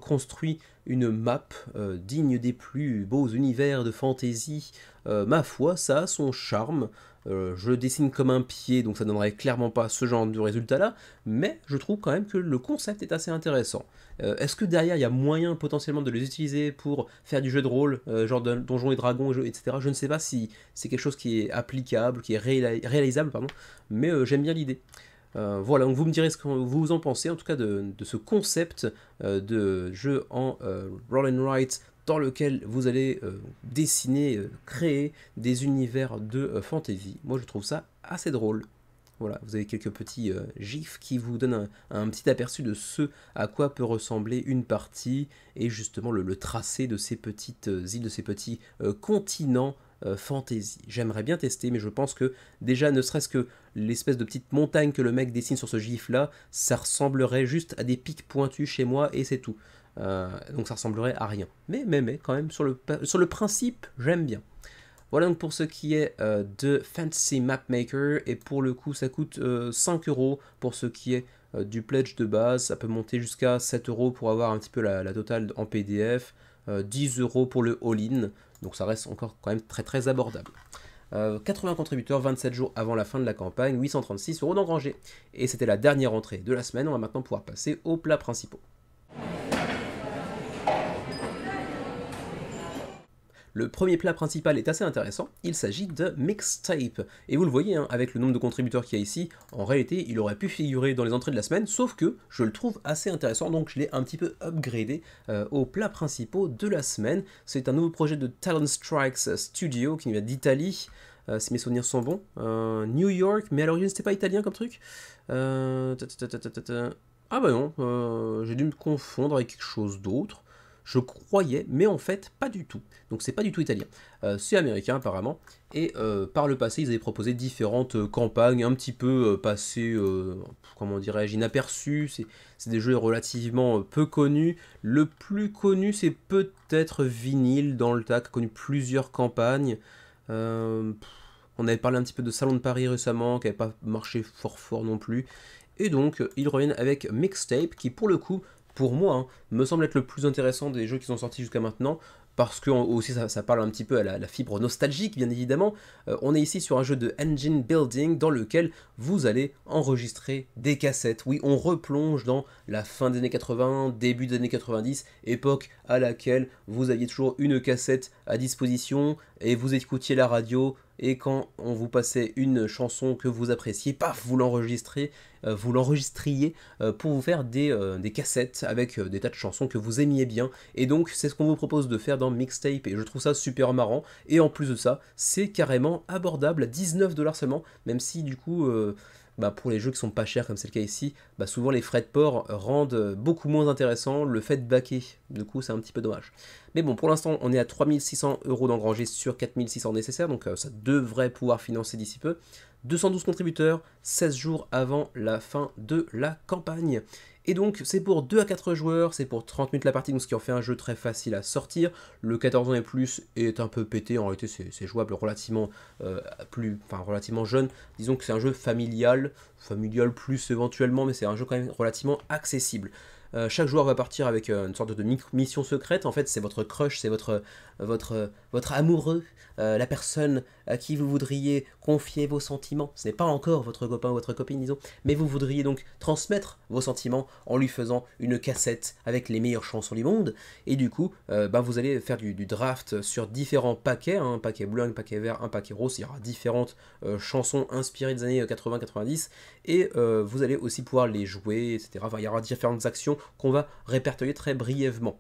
construit une map digne des plus beaux univers de fantasy. Ma foi, ça a son charme. Je dessine comme un pied, donc ça donnerait clairement pas ce genre de résultat là, mais je trouve quand même que le concept est assez intéressant. Est-ce que derrière il y a moyen potentiellement de les utiliser pour faire du jeu de rôle, genre de Donjons et Dragons, etc. Je ne sais pas si c'est quelque chose qui est applicable, qui est réalisable, pardon, mais j'aime bien l'idée. Voilà, donc vous me direz ce que vous en pensez, en tout cas de ce concept de jeu en roll and write dans lequel vous allez dessiner, créer des univers de fantasy. Moi je trouve ça assez drôle. Voilà, vous avez quelques petits gifs qui vous donnent un petit aperçu de ce à quoi peut ressembler une partie et justement le tracé de ces petites îles, de ces petits continents fantasy. J'aimerais bien tester, mais je pense que déjà, ne serait-ce que l'espèce de petite montagne que le mec dessine sur ce gif là, ça ressemblerait juste à des pics pointus chez moi et c'est tout. Donc ça ressemblerait à rien. Mais quand même, sur le principe, j'aime bien. Voilà donc pour ce qui est de Fantasy Mapmaker, et pour le coup ça coûte 5 euros pour ce qui est du pledge de base, ça peut monter jusqu'à 7 euros pour avoir un petit peu la totale en PDF, 10 euros pour le all-in, donc ça reste encore quand même très très abordable. 80 contributeurs, 27 jours avant la fin de la campagne, 836 euros d'engrangés. Et c'était la dernière entrée de la semaine, on va maintenant pouvoir passer aux plats principaux. Le premier plat principal est assez intéressant, il s'agit de Mixtape. Et vous le voyez, hein, avec le nombre de contributeurs qu'il y a ici, en réalité, il aurait pu figurer dans les entrées de la semaine, sauf que je le trouve assez intéressant, donc je l'ai un petit peu upgradé aux plats principaux de la semaine. C'est un nouveau projet de Talon Strikes Studio, qui vient d'Italie, si mes souvenirs sont bons. New York, mais à l'origine c'était pas italien comme truc. Ah bah non, j'ai dû me confondre avec quelque chose d'autre. Je croyais, mais en fait, pas du tout. Donc c'est pas du tout italien. C'est américain apparemment. Et par le passé, ils avaient proposé différentes campagnes, un petit peu passées, comment dirais-je, inaperçues. C'est des jeux relativement peu connus. Le plus connu, c'est peut-être Vinyl dans le tas, qui a connu plusieurs campagnes. On avait parlé un petit peu de Salon de Paris récemment, qui n'avait pas marché fort fort non plus. Et donc, ils reviennent avec Mixtape, qui pour le coup, pour moi, hein, me semble être le plus intéressant des jeux qui sont sortis jusqu'à maintenant, parce que aussi ça parle un petit peu à la fibre nostalgique, bien évidemment. On est ici sur un jeu de engine building dans lequel vous allez enregistrer des cassettes. Oui, on replonge dans la fin des années 80, début des années 90, époque à laquelle vous aviez toujours une cassette à disposition et vous écoutiez la radio, et quand on vous passait une chanson que vous appréciez, paf, vous l'enregistriez pour vous faire des cassettes avec des tas de chansons que vous aimiez bien. Et donc c'est ce qu'on vous propose de faire dans Mixtape, et je trouve ça super marrant. Et en plus de ça, c'est carrément abordable à 19 $ seulement, même si du coup pour les jeux qui sont pas chers comme c'est le cas ici, souvent les frais de port rendent beaucoup moins intéressant le fait de backer. Du coup c'est un petit peu dommage. Mais bon, pour l'instant on est à 3600 € d'engrangés sur 4600 nécessaires, donc ça devrait pouvoir financer d'ici peu. 212 contributeurs, 16 jours avant la fin de la campagne. Et donc c'est pour 2 à 4 joueurs, c'est pour 30 minutes la partie, donc ce qui en fait un jeu très facile à sortir. Le 14 ans et plus est un peu pété, en réalité c'est jouable relativement relativement jeune. Disons que c'est un jeu familial plus éventuellement, mais c'est un jeu quand même relativement accessible. Chaque joueur va partir avec une sorte de mission secrète. En fait, c'est votre crush, c'est votre amoureux, la personne à qui vous voudriez confier vos sentiments. Ce n'est pas encore votre copain ou votre copine, disons, mais vous voudriez donc transmettre vos sentiments en lui faisant une cassette avec les meilleures chansons du monde. Et du coup, vous allez faire du draft sur différents paquets, hein, un paquet bleu, un paquet vert, un paquet rose. Il y aura différentes chansons inspirées des années 80-90, et vous allez aussi pouvoir les jouer, etc. Enfin, il y aura différentes actions qu'on va répertorier très brièvement.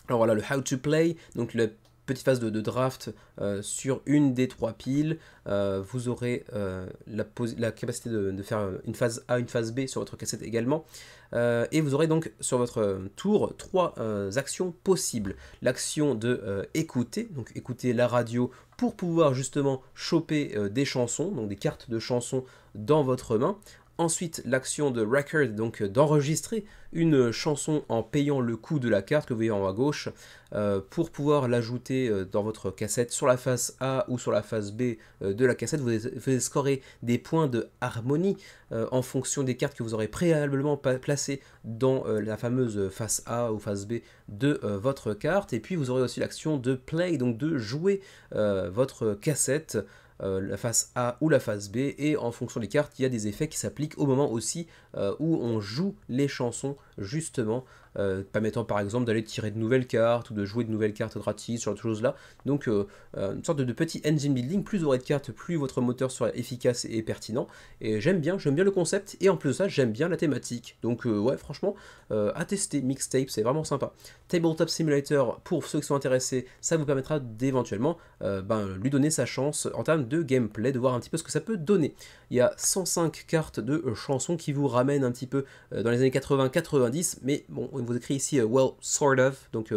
Alors voilà, le how to play, donc la petite phase de draft sur une des 3 piles. Vous aurez la capacité de faire une phase A, une phase B sur votre cassette également. Et vous aurez donc sur votre tour 3 actions possibles. L'action de écouter, donc écouter la radio pour pouvoir justement choper des chansons, donc des cartes de chansons dans votre main. Ensuite, l'action de record, donc d'enregistrer une chanson en payant le coût de la carte que vous voyez en haut à gauche, pour pouvoir l'ajouter dans votre cassette sur la face A ou sur la face B de la cassette. Vous scorez des points de harmonie en fonction des cartes que vous aurez préalablement placées dans la fameuse face A ou face B de votre carte. Et puis vous aurez aussi l'action de play, donc de jouer votre cassette, la face A ou la face B, et en fonction des cartes, il y a des effets qui s'appliquent au moment aussi où on joue les chansons, justement, permettant par exemple d'aller tirer de nouvelles cartes ou de jouer de nouvelles cartes gratis, ce genre de choses là. Donc une sorte de petit engine building, plus vous aurez de cartes, plus votre moteur sera efficace et pertinent, et j'aime bien le concept, et en plus de ça, j'aime bien la thématique. Donc ouais, franchement, à tester, Mixtape, c'est vraiment sympa. Tabletop Simulator, pour ceux qui sont intéressés, ça vous permettra d'éventuellement lui donner sa chance en termes de gameplay, de voir un petit peu ce que ça peut donner. Il y a 105 cartes de chansons qui vous ramènent un petit peu dans les années 80-90, mais bon, on vous écrit ici well, sort of, donc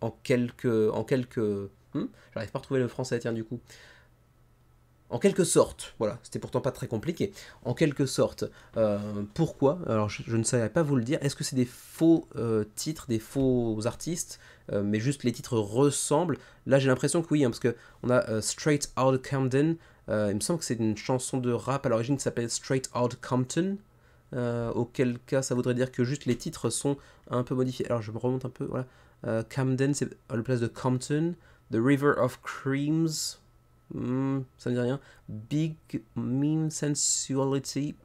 en quelques... J'arrive pas à retrouver le français, tiens, du coup. En quelque sorte, voilà, c'était pourtant pas très compliqué. En quelque sorte, pourquoi? Alors je ne saurais pas vous le dire. Est-ce que c'est des faux titres, des faux artistes, mais juste les titres ressemblent? Là j'ai l'impression que oui, hein, parce que on a Straight Outta Compton. Il me semble que c'est une chanson de rap à l'origine qui s'appelle Straight Outta Compton. Auquel cas ça voudrait dire que juste les titres sont un peu modifiés. Alors je me remonte un peu, voilà. Camden, c'est à la place de Compton. The River of Creams. Ça ne dit rien. Big Mean Sensuality.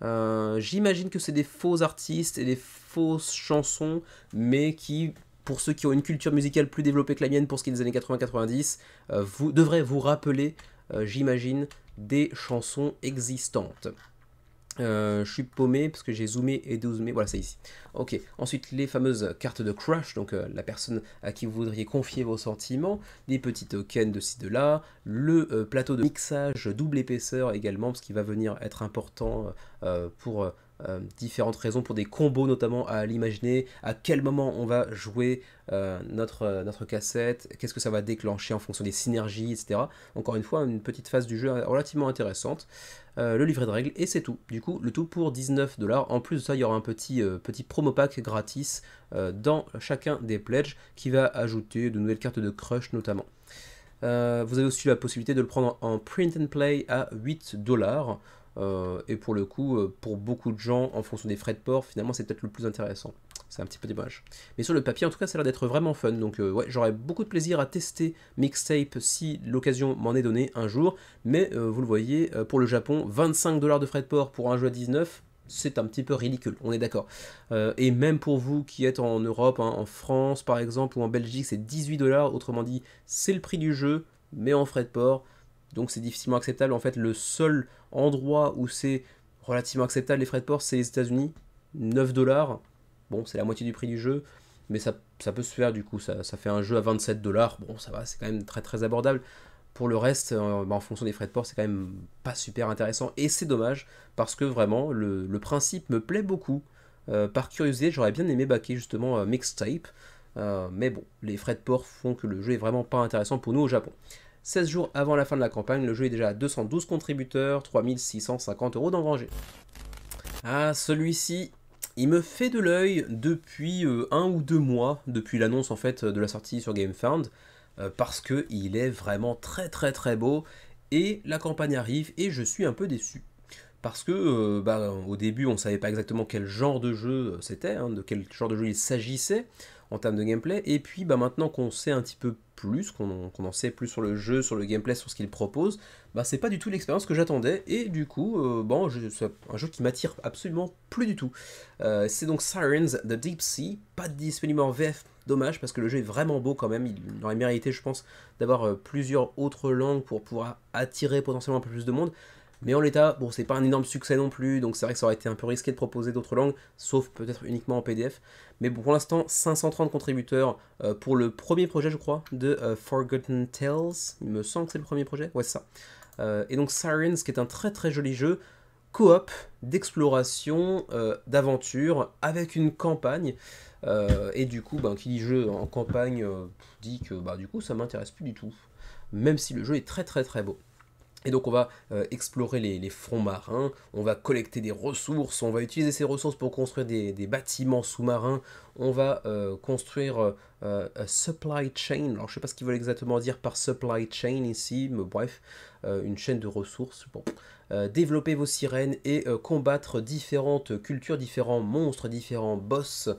J'imagine que c'est des faux artistes et des fausses chansons, mais qui, pour ceux qui ont une culture musicale plus développée que la mienne pour ce qui est des années 80-90, vous devrez vous rappeler, j'imagine, des chansons existantes. Je suis paumé parce que j'ai zoomé et dézoomé, voilà, c'est ici. Ok, ensuite les fameuses cartes de crush, donc la personne à qui vous voudriez confier vos sentiments, des petits tokens de ci de là, le plateau de mixage double épaisseur également, parce qu'il va venir être important pour différentes raisons, pour des combos notamment à l'imaginer, à quel moment on va jouer notre cassette, qu'est-ce que ça va déclencher en fonction des synergies, etc. Encore une fois, une petite phase du jeu relativement intéressante. Le livret de règles, et c'est tout. Du coup, le tout pour 19 $. En plus de ça, il y aura un petit promo pack gratis dans chacun des pledges qui va ajouter de nouvelles cartes de crush notamment. Vous avez aussi la possibilité de le prendre en print and play à 8 $. Et pour le coup, pour beaucoup de gens, en fonction des frais de port, finalement c'est peut-être le plus intéressant. C'est un petit peu dommage. Mais sur le papier, en tout cas, ça a l'air d'être vraiment fun. Donc ouais, j'aurais beaucoup de plaisir à tester Mixtape si l'occasion m'en est donnée un jour. Mais vous le voyez, pour le Japon, 25 $ de frais de port pour un jeu à 19, c'est un petit peu ridicule, on est d'accord. Et même pour vous qui êtes en Europe, hein, en France par exemple, ou en Belgique, c'est 18 $. Autrement dit, c'est le prix du jeu, mais en frais de port. Donc c'est difficilement acceptable. En fait, le seul endroit où c'est relativement acceptable les frais de port, c'est les États-Unis, 9 $. Bon, c'est la moitié du prix du jeu, mais ça peut se faire du coup. Ça fait un jeu à 27 $. Bon, ça va, c'est quand même très très abordable. Pour le reste, en fonction des frais de port, c'est quand même pas super intéressant. Et c'est dommage, parce que vraiment, le principe me plaît beaucoup. Par curiosité, j'aurais bien aimé backer justement Mixtape. Mais bon, les frais de port font que le jeu est vraiment pas intéressant pour nous au Japon. 16 jours avant la fin de la campagne, le jeu est déjà à 212 contributeurs, 3650 € d'engrangés. Ah, celui-ci, il me fait de l'œil depuis 1 ou 2 mois, depuis l'annonce en fait de la sortie sur GameFound, parce que il est vraiment très très très beau, et la campagne arrive et je suis un peu déçu. Parce que au début on savait pas exactement quel genre de jeu c'était, hein, de quel genre de jeu il s'agissait en termes de gameplay, et puis maintenant qu'on sait un petit peu plus, qu'on en sait plus sur le jeu, sur le gameplay, sur ce qu'il propose, c'est pas du tout l'expérience que j'attendais, et du coup, c'est un jeu qui m'attire absolument plus du tout. C'est donc Sirens The Deep Sea, pas disponible en VF, dommage, parce que le jeu est vraiment beau quand même, il aurait mérité, je pense, d'avoir plusieurs autres langues pour pouvoir attirer potentiellement un peu plus de monde. Mais en l'état, bon, c'est pas un énorme succès non plus, donc c'est vrai que ça aurait été un peu risqué de proposer d'autres langues, sauf peut-être uniquement en PDF. Mais bon, pour l'instant, 530 contributeurs pour le premier projet, je crois, de Forgotten Tales. Il me semble que c'est le premier projet, ouais, c'est ça. Et donc Sirens, qui est un très très joli jeu, coop, d'exploration, d'aventure, avec une campagne. Et du coup, qui dit jeu en campagne, dit que du coup, ça m'intéresse plus du tout. Même si le jeu est très très très beau. Et donc on va explorer les fonds marins, on va collecter des ressources, on va utiliser ces ressources pour construire des bâtiments sous-marins, on va construire un supply chain, alors je sais pas ce qu'ils veulent exactement dire par supply chain ici, mais bref, une chaîne de ressources, bon. Développer vos sirènes et combattre différentes cultures, différents monstres, différents boss.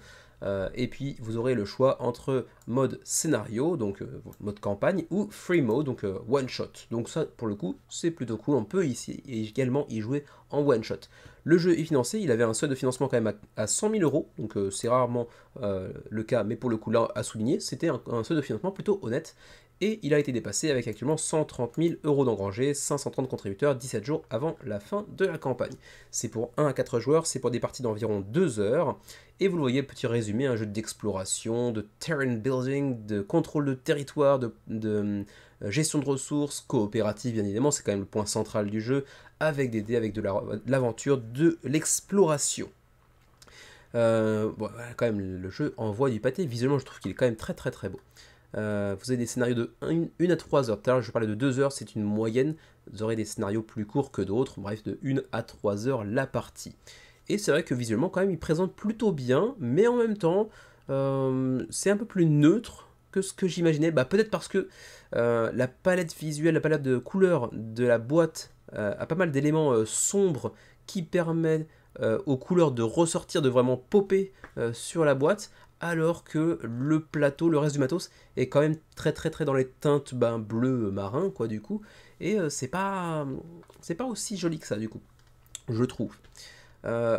Et puis vous aurez le choix entre mode scénario, donc mode campagne, ou free mode, donc one shot. Donc ça, pour le coup, c'est plutôt cool. On peut ici également y jouer en one shot. Le jeu est financé, il avait un seuil de financement quand même à 100 000 euros, donc c'est rarement le cas, mais pour le coup là à souligner, c'était un seuil de financement plutôt honnête. Et il a été dépassé avec actuellement 130 000 euros d'engrangés, 530 contributeurs, 17 jours avant la fin de la campagne. C'est pour 1 à 4 joueurs, c'est pour des parties d'environ 2 heures. Et vous le voyez, petit résumé, un jeu d'exploration, de terrain building, de contrôle de territoire, de gestion de ressources, coopérative bien évidemment, c'est quand même le point central du jeu, avec des dés, avec de l'aventure, de l'exploration. Bon, voilà, quand même, le jeu envoie du pâté. Visuellement, je trouve qu'il est quand même très très très beau. Vous avez des scénarios de 1 à 3 heures. Tout à l'heure, je parlais de 2 heures, c'est une moyenne. Vous aurez des scénarios plus courts que d'autres. Bref, de 1 à 3 heures la partie. Et c'est vrai que visuellement, quand même, il présente plutôt bien. Mais en même temps, c'est un peu plus neutre que ce que j'imaginais. Bah, peut-être parce que la palette visuelle, la palette de couleurs de la boîte a pas mal d'éléments sombres qui permettent aux couleurs de ressortir, de vraiment popper sur la boîte, alors que le plateau, le reste du matos, est quand même très très très dans les teintes bleu marin, quoi, du coup, et c'est pas aussi joli que ça, du coup, je trouve.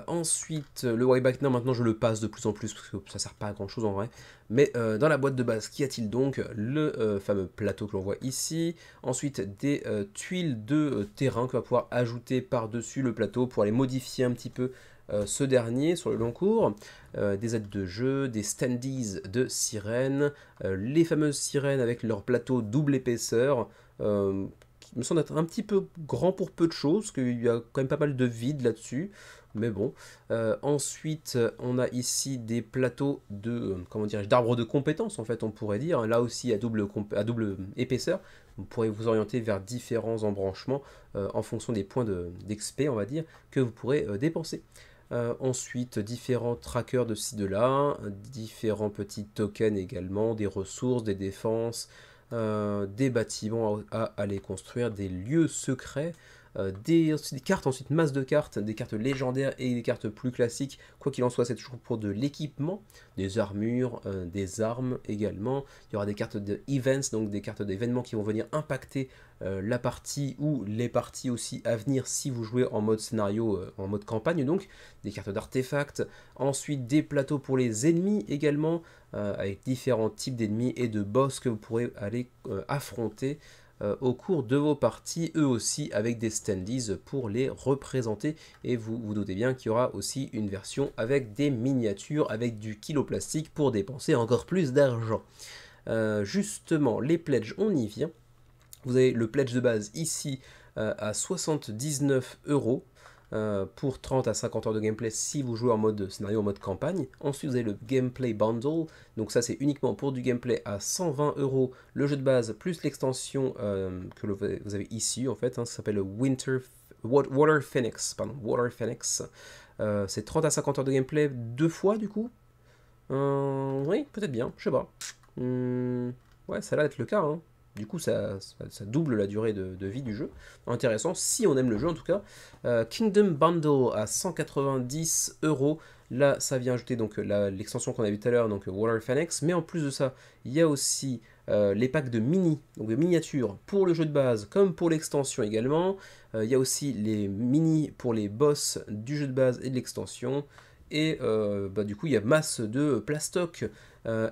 Ensuite, le Wayback maintenant je le passe de plus en plus parce que ça sert pas à grand chose en vrai. Mais dans la boîte de base, qu'y a-t-il donc? Le fameux plateau que l'on voit ici. Ensuite, des tuiles de terrain qu'on va pouvoir ajouter par-dessus le plateau pour aller modifier un petit peu ce dernier sur le long cours. Des aides de jeu, des standees de sirènes, les fameuses sirènes avec leur plateau double épaisseur. Qui me semble être un petit peu grand pour peu de choses, parce qu'il y a quand même pas mal de vide là-dessus. Mais bon. Ensuite, on a ici des plateaux de, comment dirais-je, d'arbres de compétences, en fait, on pourrait dire. Là aussi, à double épaisseur. Vous pourrez vous orienter vers différents embranchements en fonction des points d'XP, on va dire, que vous pourrez dépenser. Ensuite, différents trackers de ci, de là, différents petits tokens également, des ressources, des défenses, des bâtiments à aller construire, des lieux secrets, des cartes, ensuite masse de cartes, des cartes légendaires et des cartes plus classiques. Quoi qu'il en soit, c'est toujours pour de l'équipement, des armures, des armes également. Il y aura des cartes de events, donc des cartes d'événements qui vont venir impacter la partie ou les parties aussi à venir si vous jouez en mode scénario, en mode campagne, donc des cartes d'artefacts. Ensuite, des plateaux pour les ennemis également, avec différents types d'ennemis et de boss que vous pourrez aller affronter au cours de vos parties, eux aussi avec des standees pour les représenter. Et vous vous doutez bien qu'il y aura aussi une version avec des miniatures, avec du kilo plastique pour dépenser encore plus d'argent. Justement, les pledges, on y vient. Vous avez le pledge de base ici à 79 € pour 30 à 50 heures de gameplay si vous jouez en mode scénario, en mode campagne. Ensuite, vous avez le gameplay bundle, donc ça c'est uniquement pour du gameplay à 120 €, le jeu de base plus l'extension que vous avez ici en fait, hein, ça s'appelle le Water Phoenix, pardon, Water Phoenix. C'est 30 à 50 heures de gameplay deux fois du coup. Oui, peut-être bien, je sais pas. Ouais, ça a l'air d'être le cas, hein. Du coup, ça double la durée de vie du jeu. Intéressant, si on aime le jeu en tout cas. Kingdom Bundle à 190 €. Là, ça vient ajouter donc l'extension qu'on a vue tout à l'heure, donc Water Phoenix. Mais en plus de ça, il y a aussi les packs de donc de miniatures pour le jeu de base, comme pour l'extension également. Il y a aussi les mini pour les boss du jeu de base et de l'extension. Et du coup, il y a masse de plastoc.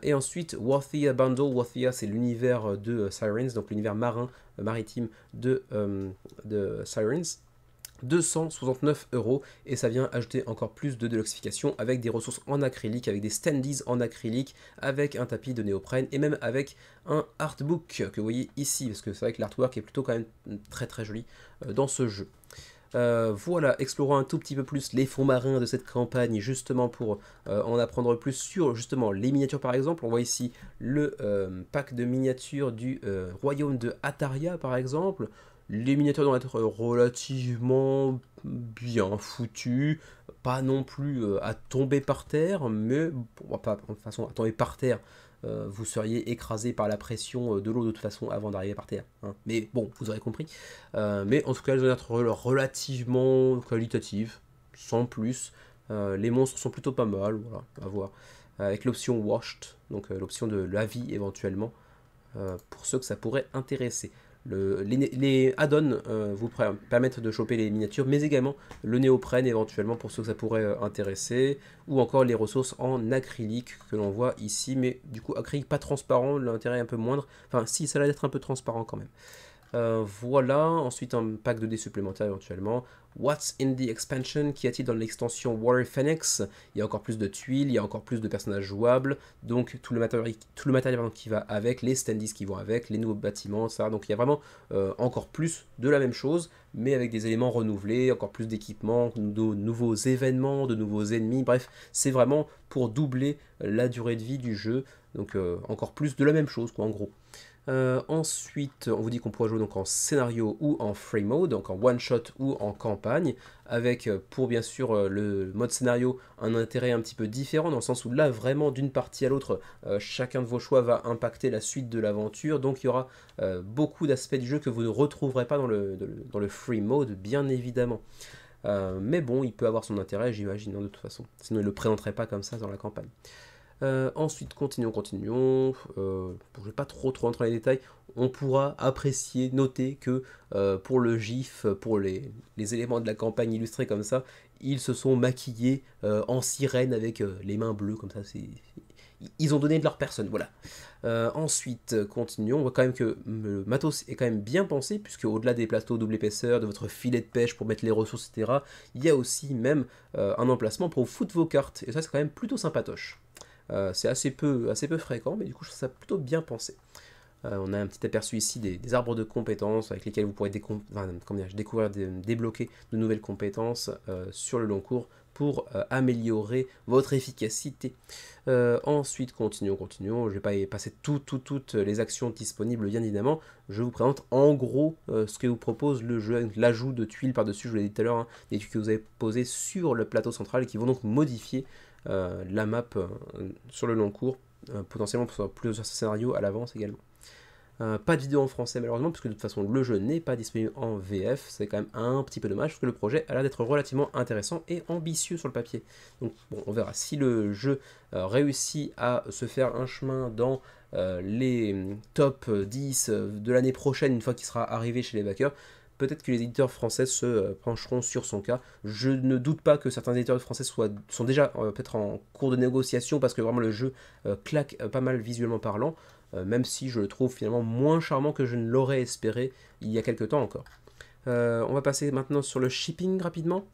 Et ensuite, Wathia Bundle. Wathia, c'est l'univers de Sirens, donc l'univers maritime de Sirens. 269 €, et ça vient ajouter encore plus de deluxification avec des ressources en acrylique, avec des standees en acrylique, avec un tapis de néoprène et même avec un artbook que vous voyez ici, parce que c'est vrai que l'artwork est plutôt quand même très très joli dans ce jeu. Voilà, explorons un tout petit peu plus les fonds marins de cette campagne, justement pour en apprendre plus sur justement les miniatures par exemple. On voit ici le pack de miniatures du royaume de Ataria par exemple. Les miniatures doivent être relativement bien foutues, pas non plus à tomber par terre, mais bon, pas de toute façon à tomber par terre. Vous seriez écrasé par la pression de l'eau de toute façon avant d'arriver par terre, hein. Mais bon, vous aurez compris. Mais en tout cas, elles doivent être relativement qualitatives, sans plus. Les monstres sont plutôt pas mal, voilà, à voir. Avec l'option Washed, donc l'option de la vie éventuellement, pour ceux que ça pourrait intéresser. Les add-ons vous permettent de choper les miniatures, mais également le néoprène éventuellement pour ceux que ça pourrait intéresser, ou encore les ressources en acrylique que l'on voit ici, mais du coup acrylique pas transparent, l'intérêt est un peu moindre, enfin si, ça a l'air d'être un peu transparent quand même. Voilà, ensuite un pack de dés supplémentaires éventuellement. What's in the expansion? Qu'y a-t-il dans l'extension Warrior Phoenix? Il y a encore plus de tuiles, il y a encore plus de personnages jouables, donc tout le matériel pardon, qui va avec, les standees qui vont avec, les nouveaux bâtiments, ça. Donc il y a vraiment encore plus de la même chose, mais avec des éléments renouvelés, encore plus d'équipements, de nouveaux événements, de nouveaux ennemis, bref, c'est vraiment pour doubler la durée de vie du jeu, donc encore plus de la même chose quoi en gros. Ensuite, on vous dit qu'on pourra jouer donc en scénario ou en free mode, donc en one shot ou en campagne, avec pour bien sûr le mode scénario un intérêt un petit peu différent, dans le sens où là vraiment d'une partie à l'autre, chacun de vos choix va impacter la suite de l'aventure, donc il y aura beaucoup d'aspects du jeu que vous ne retrouverez pas dans le free mode, bien évidemment. Mais bon, il peut avoir son intérêt, j'imagine, de toute façon, sinon il ne le présenterait pas comme ça dans la campagne. Ensuite, continuons. Je ne vais pas trop rentrer dans les détails. On pourra apprécier, noter que pour le GIF, pour les éléments de la campagne illustrés comme ça, ils se sont maquillés en sirène avec les mains bleues, comme ça. Ils ont donné de leur personne, voilà. Ensuite, continuons. On voit quand même que le matos est quand même bien pensé, puisque au-delà des plateaux double épaisseur, de votre filet de pêche pour mettre les ressources, etc., il y a aussi même un emplacement pour foutre vos cartes. Et ça, c'est quand même plutôt sympatoche. C'est assez peu fréquent, mais du coup je trouve ça plutôt bien pensé. On a un petit aperçu ici des arbres de compétences avec lesquels vous pourrez découvrir, débloquer de nouvelles compétences sur le long cours pour améliorer votre efficacité. Ensuite, continuons. Je ne vais pas y passer toutes les actions disponibles, bien évidemment. Je vous présente en gros ce que vous propose le jeu, avec l'ajout de tuiles par-dessus, je vous l'ai dit tout à l'heure, hein, des tuiles que vous avez posées sur le plateau central et qui vont donc modifier la map sur le long cours, potentiellement pour plusieurs scénarios à l'avance également. Pas de vidéo en français malheureusement, puisque de toute façon le jeu n'est pas disponible en VF, c'est quand même un petit peu dommage, parce que le projet a l'air d'être relativement intéressant et ambitieux sur le papier. Donc bon, on verra si le jeu réussit à se faire un chemin dans les top 10 de l'année prochaine, une fois qu'il sera arrivé chez les backers. Peut-être que les éditeurs français se pencheront sur son cas. Je ne doute pas que certains éditeurs français sont déjà peut-être en cours de négociation, parce que vraiment le jeu claque pas mal visuellement parlant, même si je le trouve finalement moins charmant que je ne l'aurais espéré il y a quelques temps encore. On va passer maintenant sur le shipping rapidement.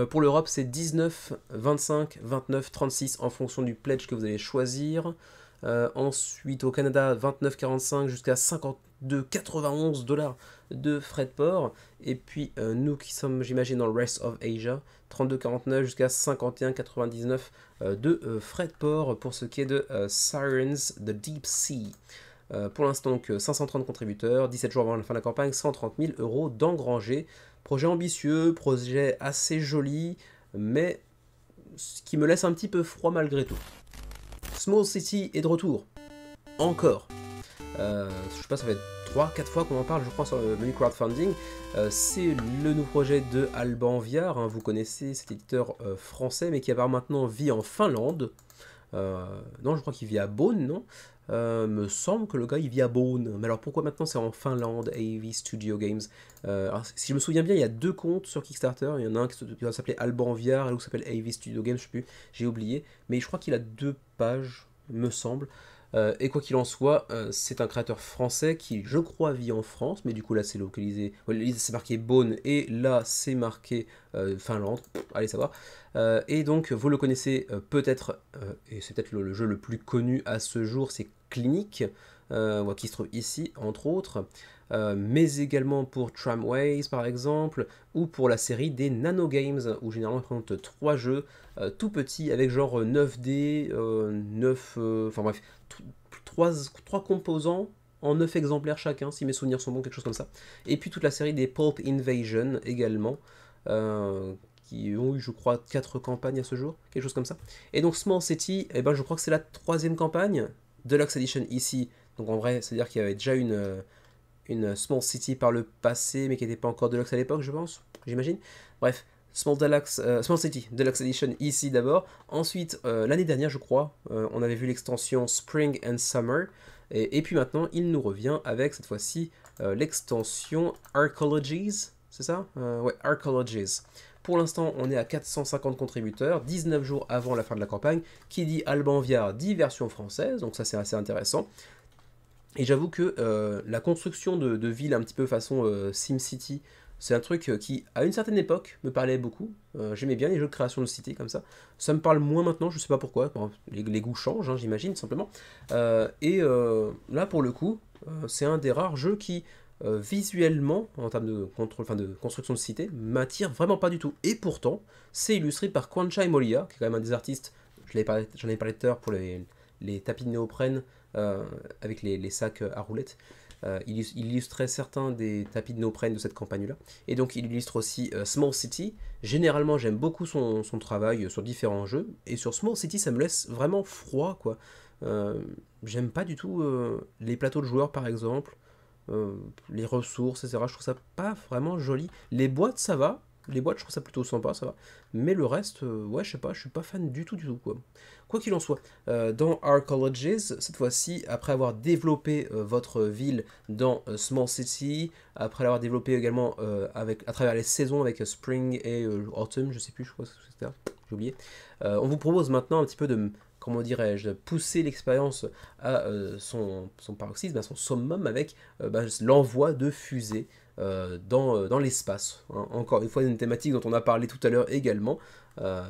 Pour l'Europe, c'est 19, 25, 29, 36 en fonction du pledge que vous allez choisir. Ensuite, au Canada, 29,45 jusqu'à 52,91 $ de frais de port. Et puis, nous qui sommes, j'imagine, dans le rest of Asia, 32,49 jusqu'à 51,99 de frais de port pour ce qui est de Sirens the Deep Sea. Pour l'instant, donc 530 contributeurs, 17 jours avant la fin de la campagne, 130 000 € d'engrangés. Projet ambitieux, projet assez joli, mais ce qui me laisse un petit peu froid malgré tout. Small City est de retour. Encore. Je sais pas, ça fait 3-4 fois qu'on en parle, je crois, sur le menu crowdfunding. C'est le nouveau projet de Alban Viard, hein, vous connaissez cet éditeur français, mais qui maintenant vit en Finlande. Non, je crois qu'il vit à Beaune, non? Me semble que le gars il vit à Beaune. Mais alors pourquoi maintenant c'est en Finlande, AV Studio Games? Alors, si je me souviens bien, il y a 2 comptes sur Kickstarter. Il y en a un qui va s'appeler Alban Viard et l'autre qui s'appelle AV Studio Games, je sais plus, j'ai oublié. Mais je crois qu'il a 2 pages, me semble. Et quoi qu'il en soit, c'est un créateur français qui, je crois, vit en France, mais du coup là c'est localisé, c'est marqué Beaune et là c'est marqué Finlande, allez savoir. Et donc vous le connaissez peut-être, et c'est peut-être le jeu le plus connu à ce jour, c'est Clinic, qui se trouve ici entre autres, mais également pour Tramways par exemple, ou pour la série des Nano Games, où généralement ils présentent 3 jeux tout petits avec genre 9D, 9, enfin bref, 3 composants, en 9 exemplaires chacun, si mes souvenirs sont bons, quelque chose comme ça. Et puis toute la série des Pulp Invasion également, qui ont eu, je crois, 4 campagnes à ce jour, quelque chose comme ça. Et donc Small City, eh ben, je crois que c'est la 3e campagne, Deluxe Edition ici. Donc en vrai, c'est-à-dire qu'il y avait déjà une Small City par le passé, mais qui n'était pas encore Deluxe à l'époque, je pense, j'imagine. Bref, Small City, Deluxe Edition ici d'abord. Ensuite, l'année dernière, je crois, on avait vu l'extension Spring and Summer. Et puis maintenant, il nous revient avec cette fois-ci l'extension Arcologies, c'est ça ouais, Arcologies. Pour l'instant, on est à 450 contributeurs, 19 jours avant la fin de la campagne. Qui dit Albanviar dit version française, donc ça c'est assez intéressant. Et j'avoue que la construction de villes un petit peu façon SimCity, c'est un truc qui, à une certaine époque, me parlait beaucoup. J'aimais bien les jeux de création de cités comme ça. Ça me parle moins maintenant, je sais pas pourquoi. Bon, les goûts changent, hein, j'imagine, simplement. Là, pour le coup, c'est un des rares jeux qui, visuellement, en termes de, de construction de cité, m'attire vraiment pas du tout. Et pourtant, c'est illustré par Kwancha et Molia, qui est quand même un des artistes, j'en ai parlé tout à l'heure pour les tapis de néoprène avec les sacs à roulettes. Il illustrait certains des tapis de néoprène de cette campagne-là. Et donc il illustre aussi Small City. Généralement, j'aime beaucoup son travail sur différents jeux. Et sur Small City, ça me laisse vraiment froid, quoi. J'aime pas du tout les plateaux de joueurs, par exemple. Les ressources, etc. Je trouve ça pas vraiment joli. Les boîtes, ça va. Les boîtes, je trouve ça plutôt sympa, ça va. Mais le reste, ouais, je sais pas, je suis pas fan du tout, quoi. Quoi qu'il en soit, dans Arcologies, cette fois-ci, après avoir développé votre ville dans Small City, après l'avoir développé également à travers les saisons avec Spring et Autumn, je sais plus, je crois que c'était, j'ai oublié, on vous propose maintenant un petit peu de, comment dirais-je, de pousser l'expérience à son paroxysme, à son summum avec l'envoi de fusées dans l'espace. Hein. Encore une fois, une thématique dont on a parlé tout à l'heure également.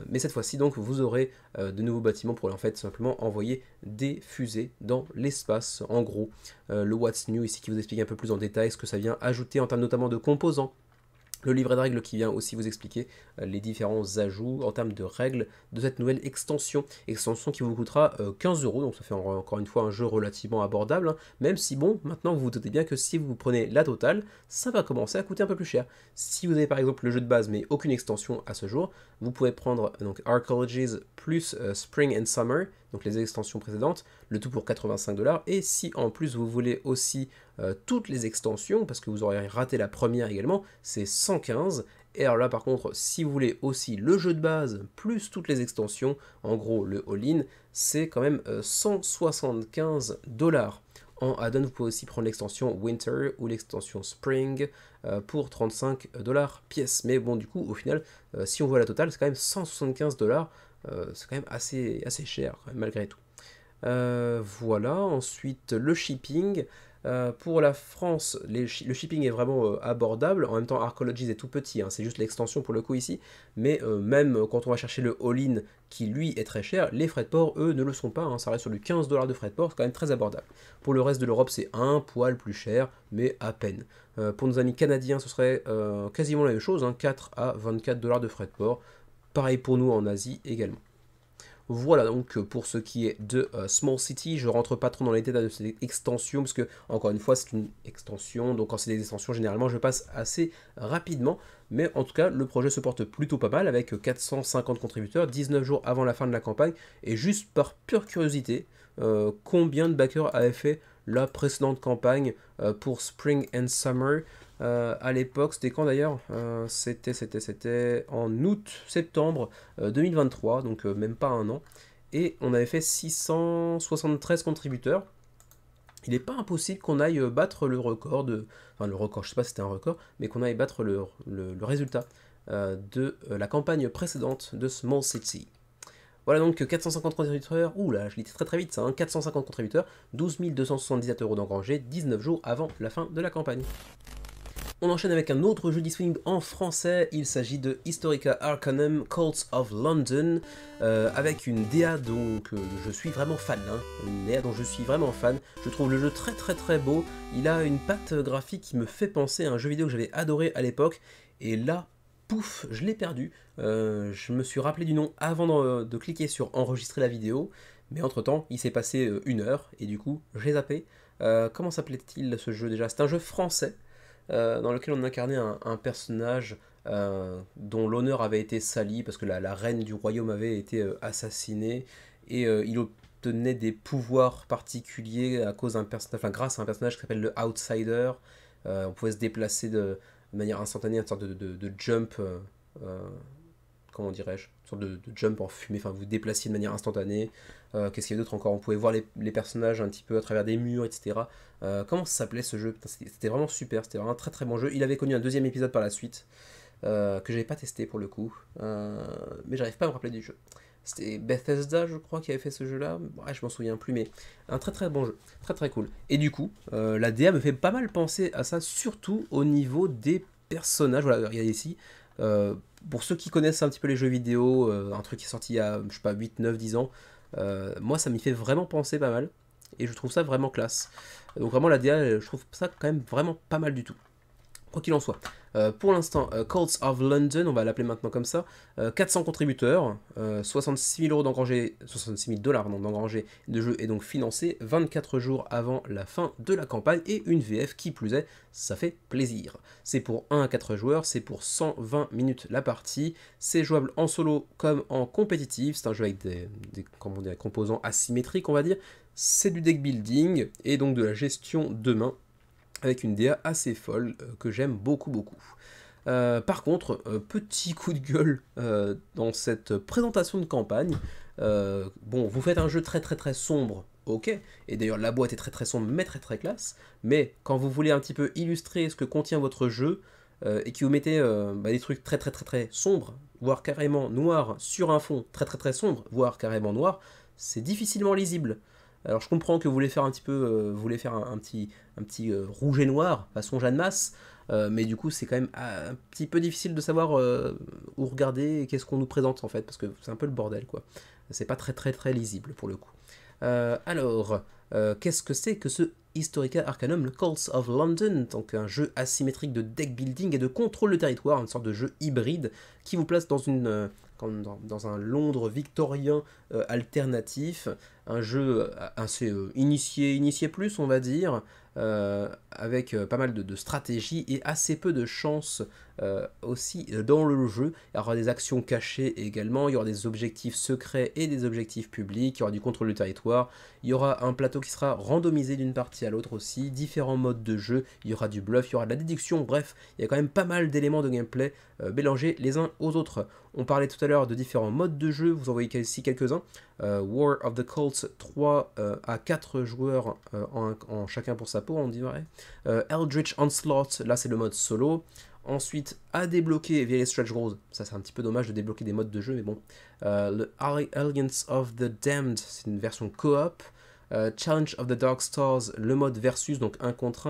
Mais cette fois-ci, donc, vous aurez de nouveaux bâtiments pour en fait simplement envoyer des fusées dans l'espace. En gros, le What's New ici qui vous explique un peu plus en détail ce que ça vient ajouter en termes notamment de composants. Le livret de règles qui vient aussi vous expliquer les différents ajouts en termes de règles de cette nouvelle extension. Extension qui vous coûtera 15 euros, donc ça fait encore une fois un jeu relativement abordable, hein, même si bon, maintenant vous vous doutez bien que si vous prenez la totale, ça va commencer à coûter un peu plus cher. Si vous avez par exemple le jeu de base mais aucune extension à ce jour, vous pouvez prendre donc Arcologies plus Spring and Summer, donc les extensions précédentes, le tout pour 85$, et si en plus vous voulez aussi toutes les extensions, parce que vous aurez raté la première également, c'est 115. Et alors là par contre, si vous voulez aussi le jeu de base, plus toutes les extensions, en gros le all-in, c'est quand même 175$. En add-on, vous pouvez aussi prendre l'extension Winter ou l'extension Spring pour 35$ pièce. Mais bon, du coup, au final, si on voit la totale, c'est quand même 175$. C'est quand même assez cher, quand même, malgré tout. Voilà, ensuite le shipping. Pour la France, le shipping est vraiment abordable. En même temps, Arcologies est tout petit, hein, c'est juste l'extension pour le coup ici. Mais même quand on va chercher le all-in, qui lui est très cher, les frais de port, eux, ne le sont pas. Hein, ça reste sur du 15$ de frais de port, c'est quand même très abordable. Pour le reste de l'Europe, c'est un poil plus cher, mais à peine. Pour nos amis canadiens, ce serait quasiment la même chose, hein, 4 à 24$ de frais de port. Pareil pour nous en Asie également. Voilà donc pour ce qui est de Small City, je rentre pas trop dans les détails de cette extension parce que encore une fois c'est une extension, donc quand c'est des extensions généralement je passe assez rapidement, mais en tout cas le projet se porte plutôt pas mal avec 450 contributeurs, 19 jours avant la fin de la campagne, et juste par pure curiosité, combien de backers avaient fait la précédente campagne pour Spring and Summer. À l'époque, c'était quand d'ailleurs c'était en août-septembre 2023, donc même pas un an. Et on avait fait 673 contributeurs. Il n'est pas impossible qu'on aille battre le record de... Enfin, le record, je sais pas si c'était un record, mais qu'on aille battre le résultat de la campagne précédente de Small City. Voilà donc 450 contributeurs, ouh là, je l'ai dit très très vite ça, hein, 450 contributeurs, 12 277€ d'engrangés, 19 jours avant la fin de la campagne. On enchaîne avec un autre jeu disponible en français, il s'agit de Historica Arcanum Cults of London, avec une DA dont je suis vraiment fan, hein, une DA dont je suis vraiment fan, je trouve le jeu très très très beau, il a une patte graphique qui me fait penser à un jeu vidéo que j'avais adoré à l'époque, et là, pouf, je l'ai perdu, je me suis rappelé du nom avant de cliquer sur enregistrer la vidéo, mais entre temps, il s'est passé 1 heure, et du coup, j'ai zappé. Comment s'appelait-il ce jeu déjà? C'est un jeu français dans lequel on incarnait un personnage dont l'honneur avait été sali parce que la reine du royaume avait été assassinée et il obtenait des pouvoirs particuliers à cause d'un personnage, enfin grâce à un personnage qui s'appelle le Outsider. On pouvait se déplacer de manière instantanée, une sorte de jump, euh, comment dirais-je, une sorte de jump en fumée, enfin vous vous déplaciez de manière instantanée. Qu'est-ce qu'il y a d'autre encore? On pouvait voir les personnages un petit peu à travers des murs, etc. Comment ça s'appelait ce jeu? Putain, c'était vraiment super, c'était vraiment un très très bon jeu. Il avait connu un deuxième épisode par la suite, que j'avais pas testé pour le coup, mais j'arrive pas à me rappeler du jeu. C'était Bethesda, je crois, qui avait fait ce jeu-là. Ouais, je m'en souviens plus, mais un très très bon jeu, très très cool. Et du coup, la DA me fait pas mal penser à ça, surtout au niveau des personnages. Voilà, regardez ici. Euh, pour ceux qui connaissent un petit peu les jeux vidéo, un truc qui est sorti il y a, je sais pas, 8, 9, 10 ans, moi ça m'y fait vraiment penser pas mal. Et je trouve ça vraiment classe. Donc vraiment la DA, je trouve ça quand même vraiment pas mal du tout. Quoi qu'il en soit, pour l'instant, Colts of London, on va l'appeler maintenant comme ça, 400 contributeurs, 66 000 euros d'engrangés, 66 000 dollars d'engrangés de jeu est donc financé 24 jours avant la fin de la campagne et une VF qui plus est, ça fait plaisir. C'est pour 1 à 4 joueurs, c'est pour 120 minutes la partie, c'est jouable en solo comme en compétitif, c'est un jeu avec comment dire, des composants asymétriques on va dire, c'est du deck building et donc de la gestion de main avec une DA assez folle que j'aime beaucoup beaucoup. Par contre, petit coup de gueule dans cette présentation de campagne. Bon, vous faites un jeu très très très sombre, ok, et d'ailleurs la boîte est très très sombre mais très très classe, mais quand vous voulez un petit peu illustrer ce que contient votre jeu, et que vous mettez des trucs très très très très sombres, voire carrément noirs, sur un fond très très très sombre, voire carrément noir, c'est difficilement lisible. Alors je comprends que vous voulez faire un petit peu, vous voulez faire un petit rouge et noir, façon Jeanne Masse, mais du coup c'est quand même un petit peu difficile de savoir où regarder et qu'est-ce qu'on nous présente en fait, parce que c'est un peu le bordel quoi. C'est pas très très très lisible pour le coup. Alors, qu'est-ce que c'est que ce Historica Arcanum, le Colts of London, donc un jeu asymétrique de deck building et de contrôle de territoire, une sorte de jeu hybride qui vous place dans un Londres victorien alternatif, un jeu assez initié plus on va dire, avec pas mal de stratégie et assez peu de chance aussi dans le jeu. Il y aura des actions cachées également, il y aura des objectifs secrets et des objectifs publics, il y aura du contrôle du territoire, il y aura un plateau qui sera randomisé d'une partie à l'autre aussi, différents modes de jeu, il y aura du bluff, il y aura de la déduction, bref, il y a quand même pas mal d'éléments de gameplay mélangés les uns aux autres. On parlait tout à l'heure de différents modes de jeu, vous en voyez ici quelques-uns. War of the Colts, 3 à 4 joueurs en chacun pour sa peau, on dirait. Eldritch Onslaught, là c'est le mode solo. Ensuite, à débloquer via les stretch goals, ça c'est un petit peu dommage de débloquer des modes de jeu, mais bon. Le Alliance of the Damned, c'est une version coop. Challenge of the Dark Stars, le mode versus, donc 1 contre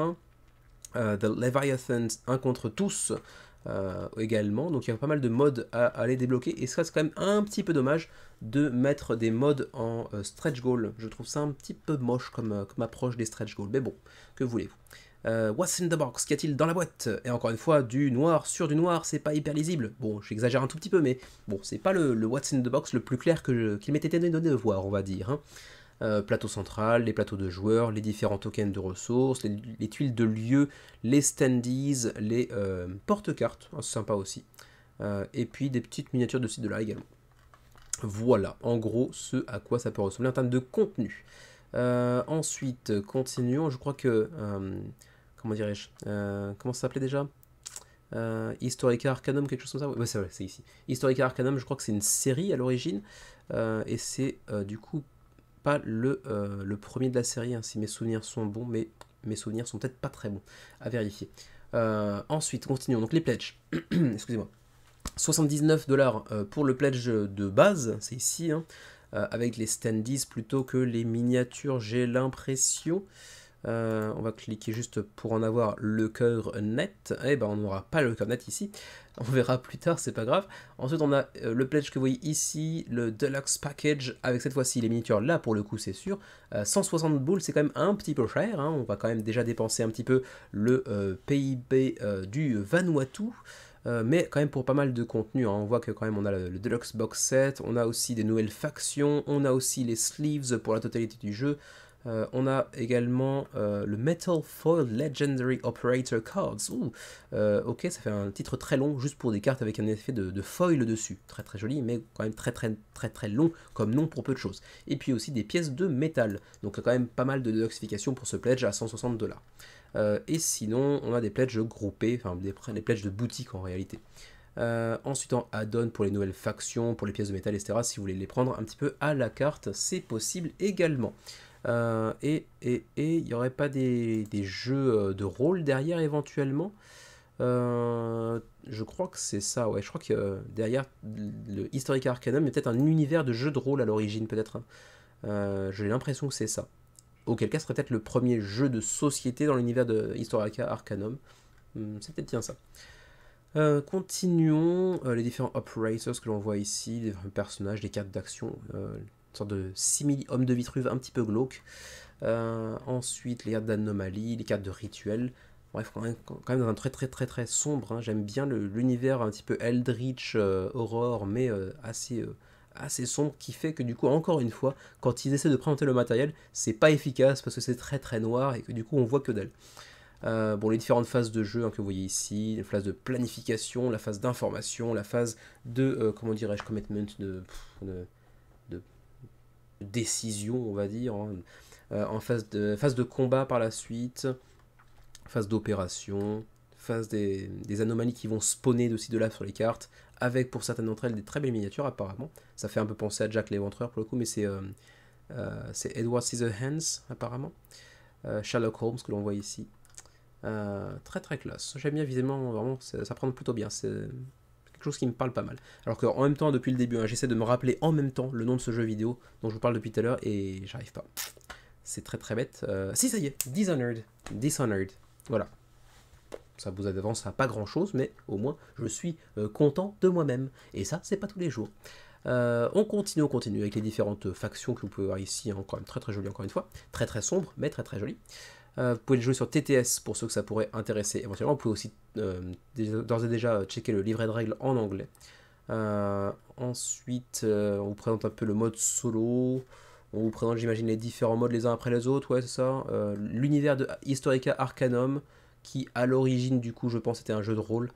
1. The Leviathans, 1 contre tous. Également, donc il y a pas mal de modes à aller débloquer, et ça c'est quand même un petit peu dommage de mettre des modes en stretch goal. Je trouve ça un petit peu moche comme approche des stretch goals, mais bon, que voulez-vous. What's in the box? Qu'y a-t-il dans la boîte? Et encore une fois, du noir sur du noir, c'est pas hyper lisible. Bon, j'exagère un tout petit peu, mais bon, c'est pas le What's in the box le plus clair qu'il m'était donné de voir, on va dire. Hein. Plateau central, les plateaux de joueurs, les différents tokens de ressources, les tuiles de lieu, les standees, les porte-cartes, c'est sympa aussi. Et puis des petites miniatures de sites de là également. Voilà, en gros, ce à quoi ça peut ressembler en termes de contenu. Ensuite, continuons, je crois que... comment dirais-je comment ça s'appelait déjà Historica Arcanum, quelque chose comme ça. Ouais, c'est vrai, c'est ici. Historica Arcanum, je crois que c'est une série à l'origine. Et c'est du coup pas le premier de la série, hein, si mes souvenirs sont bons, mais mes souvenirs sont peut-être pas très bons. À vérifier. Ensuite, continuons. Donc les pledges. Excusez-moi. 79 $ pour le pledge de base, c'est ici, hein, avec les standees plutôt que les miniatures, j'ai l'impression. On va cliquer juste pour en avoir le cœur net. Eh ben on n'aura pas le cœur net ici. On verra plus tard, c'est pas grave. Ensuite on a le pledge que vous voyez ici, le Deluxe Package, avec cette fois-ci les miniatures là pour le coup c'est sûr. 160 boules c'est quand même un petit peu cher. Hein. On va quand même déjà dépenser un petit peu le PIB du Vanuatu. Mais quand même pour pas mal de contenu, hein. On voit que quand même on a le Deluxe Box Set, on a aussi des nouvelles factions, on a aussi les sleeves pour la totalité du jeu. On a également le Metal Foil Legendary Operator Cards. Ouh, ok, ça fait un titre très long, juste pour des cartes avec un effet de foil dessus. Très très joli, mais quand même très long comme nom pour peu de choses. Et puis aussi des pièces de métal. Donc quand même pas mal de doxification pour ce pledge à 160$. Et sinon, on a des pledges groupés, enfin des pledges de boutique en réalité. Ensuite en add-on pour les nouvelles factions, pour les pièces de métal, etc. Si vous voulez les prendre un petit peu à la carte, c'est possible également. Et il n'y aurait pas des jeux de rôle derrière éventuellement. Je crois que c'est ça, ouais. Je crois que derrière le Historica Arcanum, il y a peut-être un univers de jeu de rôle à l'origine, peut-être. J'ai l'impression que c'est ça. Auquel cas, ce serait peut-être le premier jeu de société dans l'univers de Historica Arcanum. C'est peut-être bien ça. Continuons les différents operators que l'on voit ici, les personnages, les cartes d'action, une sorte de simili homme de Vitruve un petit peu glauque. Ensuite, les cartes d'anomalie, les cartes de rituel. Bref, quand même dans un très sombre. Hein. J'aime bien l'univers un petit peu Eldritch, Aurore, mais assez sombre, qui fait que du coup, encore une fois, quand ils essaient de présenter le matériel, c'est pas efficace parce que c'est très noir et que du coup, on voit que dalle. Bon, les différentes phases de jeu hein, que vous voyez ici, la phase de planification, la phase d'information, la phase de, comment dirais-je, commitment, de décision, on va dire, hein. En phase de combat par la suite, phase d'opération, phase des anomalies qui vont spawner de ci de là sur les cartes, avec pour certaines d'entre elles des très belles miniatures apparemment. Ça fait un peu penser à Jack l'Éventreur pour le coup, mais c'est Edward Scissorhands apparemment. Sherlock Holmes que l'on voit ici. Très classe. J'aime bien visiblement, vraiment, ça prend plutôt bien. C'est quelque chose qui me parle pas mal. Alors qu'en même temps, depuis le début, hein, j'essaie de me rappeler en même temps le nom de ce jeu vidéo dont je vous parle depuis tout à l'heure et j'arrive pas. C'est très bête. Si, ça y est, Dishonored. Voilà. Ça vous avance à pas grand chose, mais au moins je suis content de moi-même. Et ça, c'est pas tous les jours. On continue avec les différentes factions que vous pouvez voir ici, hein, quand même très joli encore une fois. Très sombre, mais très joli. Vous pouvez le jouer sur TTS pour ceux que ça pourrait intéresser éventuellement. Vous pouvez aussi d'ores et déjà checker le livret de règles en anglais. Ensuite, on vous présente un peu le mode solo. On vous présente, j'imagine, les différents modes les uns après les autres. Ouais, c'est ça. L'univers de Historica Arcanum, qui à l'origine, du coup, je pense, était un jeu de rôle,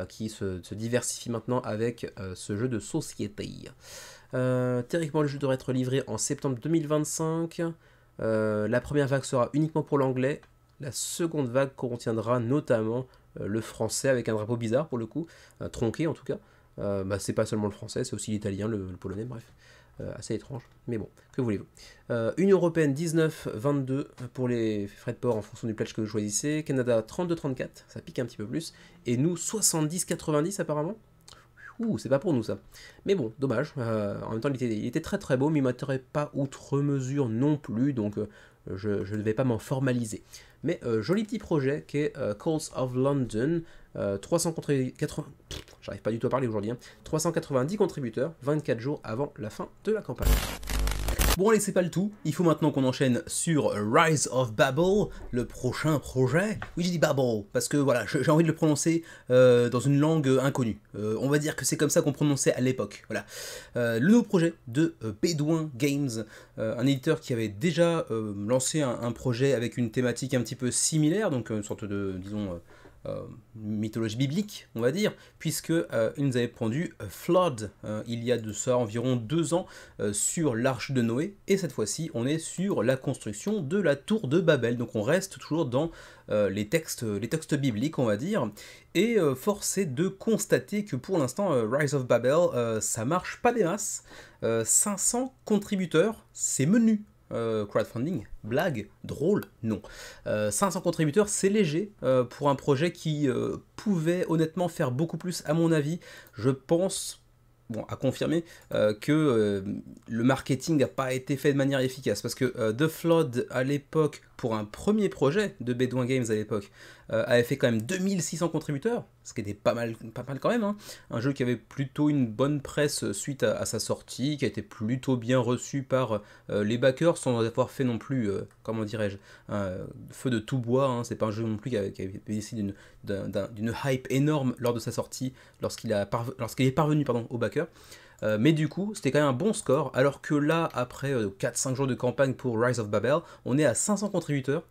qui se diversifie maintenant avec ce jeu de société. Théoriquement, le jeu devrait être livré en septembre 2025. La première vague sera uniquement pour l'anglais. La seconde vague contiendra notamment le français avec un drapeau bizarre pour le coup, tronqué en tout cas. C'est pas seulement le français, c'est aussi l'italien, le polonais, bref. Assez étrange, mais bon, que voulez-vous. Union Européenne 19,22 pour les frais de port en fonction du pledge que vous choisissez. Canada 32,34, ça pique un petit peu plus. Et nous 70,90 apparemment. Ouh, c'est pas pour nous ça. Mais bon, dommage. En même temps, il était très beau, mais il ne m'attirait pas outre mesure non plus, donc je ne vais pas m'en formaliser. Mais joli petit projet qui est Calls of London, 380... J'arrive pas du tout à parler aujourd'hui, hein. 390 contributeurs, 24 jours avant la fin de la campagne. Bon allez, c'est pas le tout, il faut maintenant qu'on enchaîne sur Rise of Babel, le prochain projet. Oui, j'ai dit Babel, parce que voilà, j'ai envie de le prononcer dans une langue inconnue. On va dire que c'est comme ça qu'on prononçait à l'époque. Voilà. Le nouveau projet de Bedouin Games, un éditeur qui avait déjà lancé un projet avec une thématique un petit peu similaire, donc une sorte de, disons... mythologie biblique, on va dire, puisque il nous avait pondu Flood il y a de ça environ 2 ans sur l'arche de Noé, et cette fois-ci on est sur la construction de la tour de Babel, donc on reste toujours dans les textes bibliques, on va dire, et force est de constater que pour l'instant Rise of Babel ça marche pas des masses. 500 contributeurs, c'est menu. Crowdfunding, blague, drôle, non. 500 contributeurs, c'est léger pour un projet qui pouvait honnêtement faire beaucoup plus à mon avis. Je pense, bon, à confirmer, que le marketing n'a pas été fait de manière efficace, parce que The Flood à l'époque, pour un premier projet de Bedouin Games à l'époque, avait fait quand même 2600 contributeurs, ce qui était pas mal quand même, hein. Un jeu qui avait plutôt une bonne presse suite à sa sortie, qui a été plutôt bien reçu par les backers, sans avoir fait non plus, comment dirais-je, un feu de tout bois, hein. C'est pas un jeu non plus qui avait bénéficié d'une hype énorme lors de sa sortie, lorsqu'il est parvenu au backer. Mais du coup, c'était quand même un bon score, alors que là, après 4-5 jours de campagne pour Rise of Babel, on est à 500 contributeurs.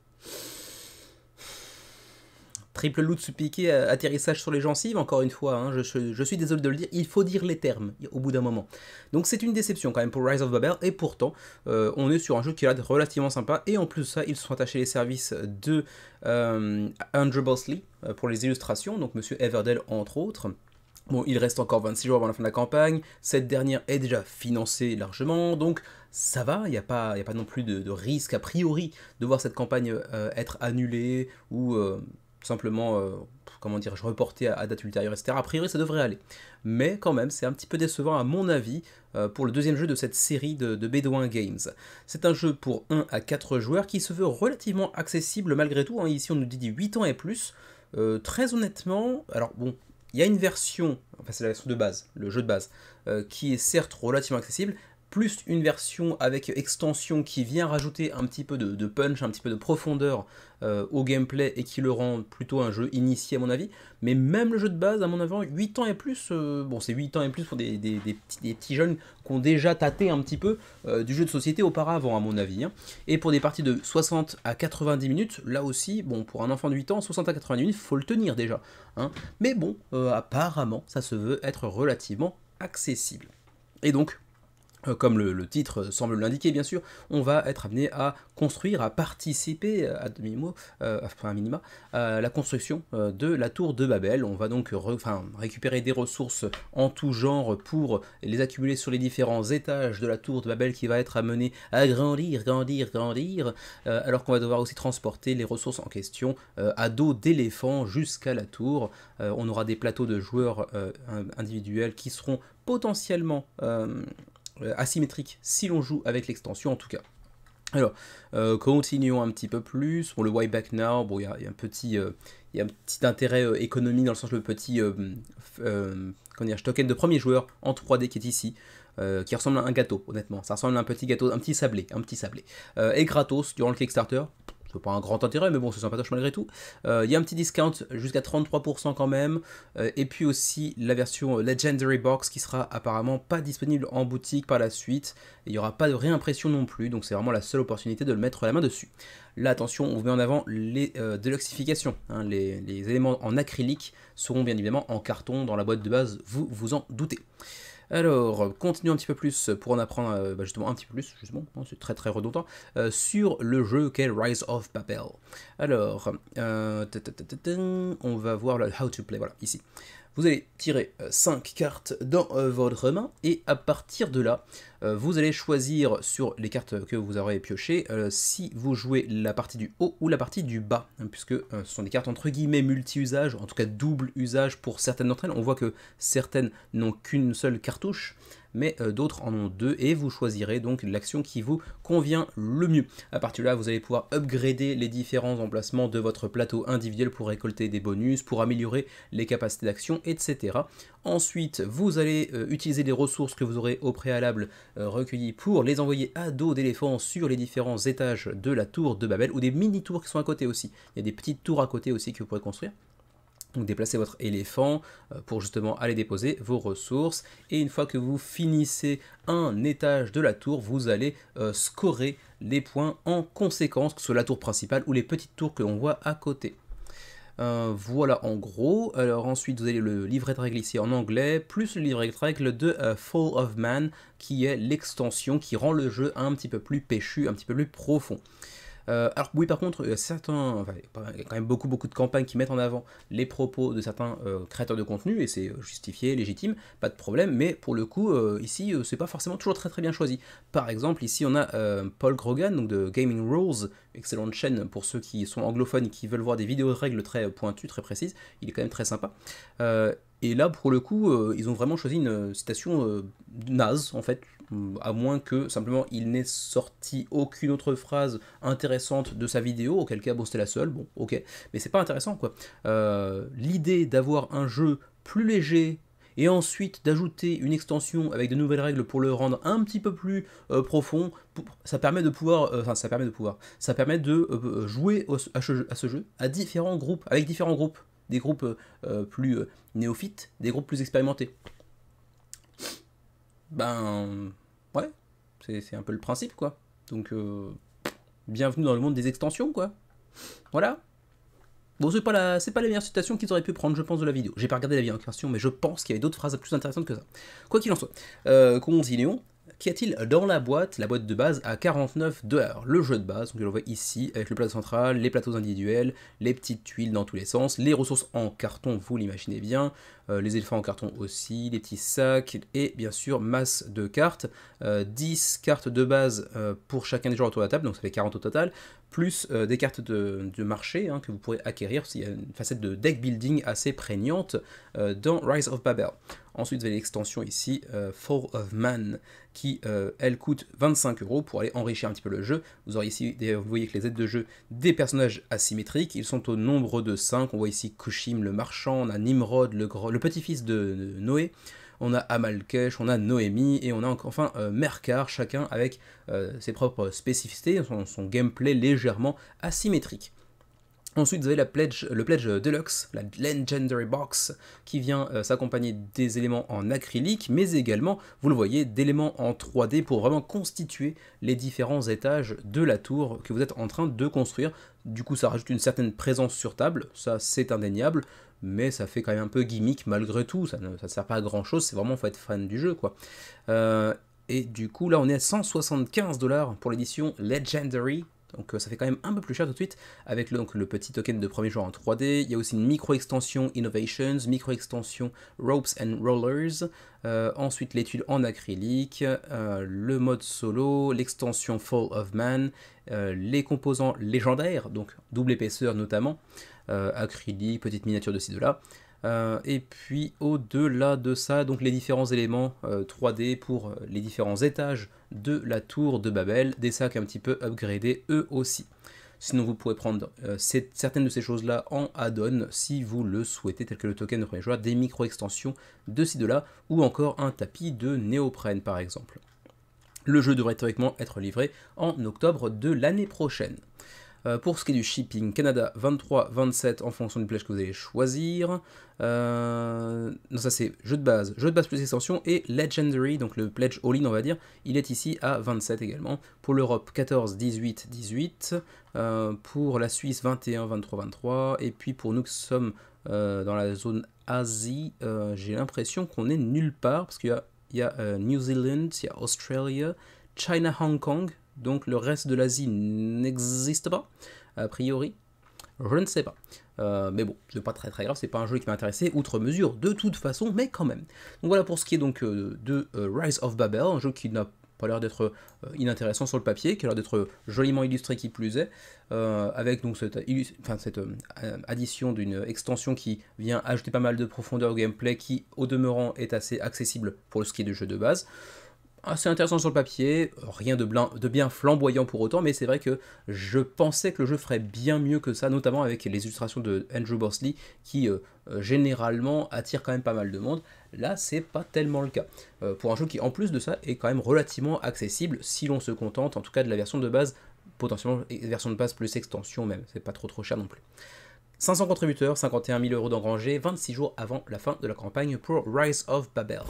Triple loot sous-piqué, atterrissage sur les gencives, encore une fois, hein, je suis désolé de le dire, il faut dire les termes au bout d'un moment. Donc c'est une déception quand même pour Rise of Babel, et pourtant, on est sur un jeu qui a l'air relativement sympa, et en plus de ça, ils se sont attachés les services de Andrew Bosley pour les illustrations, donc Monsieur Everdell entre autres. Bon, il reste encore 26 jours avant la fin de la campagne, cette dernière est déjà financée largement, donc ça va, il n'y a pas non plus de risque a priori de voir cette campagne être annulée ou simplement, comment dire, reportée à date ultérieure, etc. A priori ça devrait aller. Mais quand même, c'est un petit peu décevant à mon avis pour le deuxième jeu de cette série de Bedouin Games. C'est un jeu pour 1 à 4 joueurs qui se veut relativement accessible malgré tout, hein. Ici on nous dit 8 ans et plus. Très honnêtement, alors bon, il y a une version, enfin c'est la version de base, le jeu de base, qui est certes relativement accessible, plus une version avec extension qui vient rajouter un petit peu de punch, un petit peu de profondeur au gameplay et qui le rend plutôt un jeu initié à mon avis. Mais même le jeu de base, à mon avis, 8 ans et plus, bon c'est 8 ans et plus pour des petits jeunes qui ont déjà tâté un petit peu du jeu de société auparavant à mon avis. Hein. Et pour des parties de 60 à 90 minutes, là aussi, bon pour un enfant de 8 ans, 60 à 90 minutes, il faut le tenir déjà. Hein. Mais bon, apparemment, ça se veut être relativement accessible. Et donc, comme le titre semble l'indiquer bien sûr, on va être amené à construire, à participer à minima, à la construction de la tour de Babel. On va donc récupérer des ressources en tout genre pour les accumuler sur les différents étages de la tour de Babel qui va être amené à grandir, alors qu'on va devoir aussi transporter les ressources en question à dos d'éléphant jusqu'à la tour. On aura des plateaux de joueurs individuels qui seront potentiellement asymétrique si l'on joue avec l'extension en tout cas. Alors, continuons un petit peu plus. Bon, le Why Back Now, bon, il y a un petit intérêt économique dans le sens le petit token de premier joueur en 3D qui est ici. Qui ressemble à un gâteau, honnêtement. Ça ressemble à un petit gâteau, un petit sablé. Et gratos durant le Kickstarter. C'est pas un grand intérêt, mais bon, c'est sympatoche malgré tout. Il y a un petit discount jusqu'à 33% quand même. Et puis aussi la version Legendary Box qui sera apparemment pas disponible en boutique par la suite. Il n'y aura pas de réimpression non plus, donc c'est vraiment la seule opportunité de le mettre la main dessus. Là, attention, on vous met en avant les deluxifications. Hein, les éléments en acrylique seront bien évidemment en carton dans la boîte de base, vous vous en doutez. Alors, continuons un petit peu plus pour en apprendre justement un petit peu plus, justement, c'est très très redondant, sur le jeu qu'est Rise of Babel. Alors, on va voir le How to Play, voilà, ici. Vous allez tirer 5 cartes dans votre main et à partir de là, vous allez choisir sur les cartes que vous aurez piochées si vous jouez la partie du haut ou la partie du bas, hein, puisque ce sont des cartes entre guillemets multi-usage, en tout cas double usage pour certaines d'entre elles. On voit que certaines n'ont qu'une seule cartouche, mais d'autres en ont deux, et vous choisirez donc l'action qui vous convient le mieux. À partir de là, vous allez pouvoir upgrader les différents emplacements de votre plateau individuel pour récolter des bonus, pour améliorer les capacités d'action, etc. Ensuite, vous allez utiliser les ressources que vous aurez au préalable recueillies pour les envoyer à dos d'éléphant sur les différents étages de la tour de Babel, ou des mini-tours qui sont à côté aussi. Il y a des petites tours à côté aussi que vous pourrez construire. Donc déplacez votre éléphant pour justement aller déposer vos ressources. Et une fois que vous finissez un étage de la tour, vous allez scorer les points en conséquence, que ce soit la tour principale ou les petites tours que l'on voit à côté. Voilà en gros. Alors ensuite vous avez le livret de règles ici en anglais, plus le livret de règles de Fall of Man, qui est l'extension qui rend le jeu un petit peu plus péchu, un petit peu plus profond. Alors oui, par contre, il y a quand même beaucoup de campagnes qui mettent en avant les propos de certains créateurs de contenu, et c'est justifié, légitime, pas de problème, mais pour le coup, ici, c'est pas forcément toujours très bien choisi. Par exemple, ici, on a Paul Grogan, donc de Gaming Rules, excellente chaîne pour ceux qui sont anglophones et qui veulent voir des vidéos de règles très pointues, très précises, il est quand même très sympa. Et là, pour le coup, ils ont vraiment choisi une citation naze, en fait, à moins que simplement il n'ait sorti aucune autre phrase intéressante de sa vidéo, auquel cas, bon, c'était la seule, bon, ok, mais c'est pas intéressant, quoi. L'idée d'avoir un jeu plus léger, et ensuite d'ajouter une extension avec de nouvelles règles pour le rendre un petit peu plus profond, ça permet de jouer à ce jeu à différents groupes, avec différents groupes, des groupes plus néophytes, des groupes plus expérimentés. Ben, ouais, c'est un peu le principe, quoi. Donc, bienvenue dans le monde des extensions, quoi. Voilà. Bon, c'est pas la meilleure citation qu'ils auraient pu prendre, je pense, de la vidéo. J'ai pas regardé la vidéo en question, mais je pense qu'il y avait d'autres phrases plus intéressantes que ça. Quoi qu'il en soit, continuons. Qu'y a-t-il dans la boîte? La boîte de base à 49 $. Le jeu de base, donc je le vois ici, avec le plateau central, les plateaux individuels, les petites tuiles dans tous les sens, les ressources en carton, vous l'imaginez bien, les éléphants en carton aussi, les petits sacs, et bien sûr, masse de cartes. 10 cartes de base pour chacun des joueurs autour de la table, donc ça fait 40 au total, plus des cartes de marché que vous pourrez acquérir, s'il y a une facette de deck building assez prégnante dans Rise of Babel. Ensuite, vous avez l'extension ici, Fall of Man, qui, elle, coûte 25 € pour aller enrichir un petit peu le jeu. Vous aurez ici, vous voyez que les aides de jeu, des personnages asymétriques, ils sont au nombre de 5. On voit ici Kushim le marchand, on a Nimrod, le petit-fils de Noé, on a Amalkesh, on a Noémie, et on a enfin Merkar, chacun avec ses propres spécificités, son gameplay légèrement asymétrique. Ensuite, vous avez le Pledge Deluxe, la Legendary Box, qui vient s'accompagner des éléments en acrylique, mais également, vous le voyez, d'éléments en 3D pour vraiment constituer les différents étages de la tour que vous êtes en train de construire. Du coup, ça rajoute une certaine présence sur table, ça c'est indéniable, mais ça fait quand même un peu gimmick malgré tout, ça ne sert pas à grand chose, c'est vraiment faut être fan du jeu, quoi. Et du coup, là, on est à 175 $ pour l'édition Legendary. Donc ça fait quand même un peu plus cher tout de suite, avec le petit token de premier joueur en 3D. Il y a aussi une micro-extension Innovations, micro-extension Ropes and Rollers, ensuite l'étude en acrylique, le mode solo, l'extension Fall of Man, les composants légendaires, donc double épaisseur notamment, acrylique, petite miniature de ci de là. Et puis au-delà de ça, donc les différents éléments 3D pour les différents étages de la tour de Babel, des sacs un petit peu upgradés eux aussi. Sinon vous pourrez prendre certaines de ces choses-là en add-on si vous le souhaitez, tel que le token de premier joueur, des micro-extensions de ci de là, ou encore un tapis de néoprène par exemple. Le jeu devrait théoriquement être livré en octobre de l'année prochaine. Pour ce qui est du shipping, Canada 23-27 en fonction du pledge que vous allez choisir. Non, ça c'est jeu de base plus extension, et Legendary, donc le pledge all-in on va dire, il est ici à 27 également. Pour l'Europe 14-18-18, pour la Suisse 21-23-23, et puis pour nous qui sommes dans la zone Asie, j'ai l'impression qu'on est nulle part, parce qu'il y a New Zealand, il y a Australia, China, Hong Kong. Donc le reste de l'Asie n'existe pas, a priori. Je ne sais pas. Mais bon, c'est pas très grave, c'est pas un jeu qui m'a intéressé outre mesure de toute façon, mais quand même. Donc voilà pour ce qui est donc de Rise of Babel, un jeu qui n'a pas l'air d'être inintéressant sur le papier, qui a l'air d'être joliment illustré qui plus est, avec donc cette addition d'une extension qui vient ajouter pas mal de profondeur au gameplay, qui au demeurant est assez accessible pour ce qui est du jeu de base. Assez intéressant sur le papier, rien de bien flamboyant pour autant, mais c'est vrai que je pensais que le jeu ferait bien mieux que ça, notamment avec les illustrations de Andrew Bosley, qui généralement attirent quand même pas mal de monde. Là, c'est pas tellement le cas. Pour un jeu qui, en plus de ça, est quand même relativement accessible, si l'on se contente, en tout cas de la version de base, potentiellement version de base plus extension même, c'est pas trop cher non plus. 500 contributeurs, 51 000 € d'engrangés, 26 jours avant la fin de la campagne pour Rise of Babel.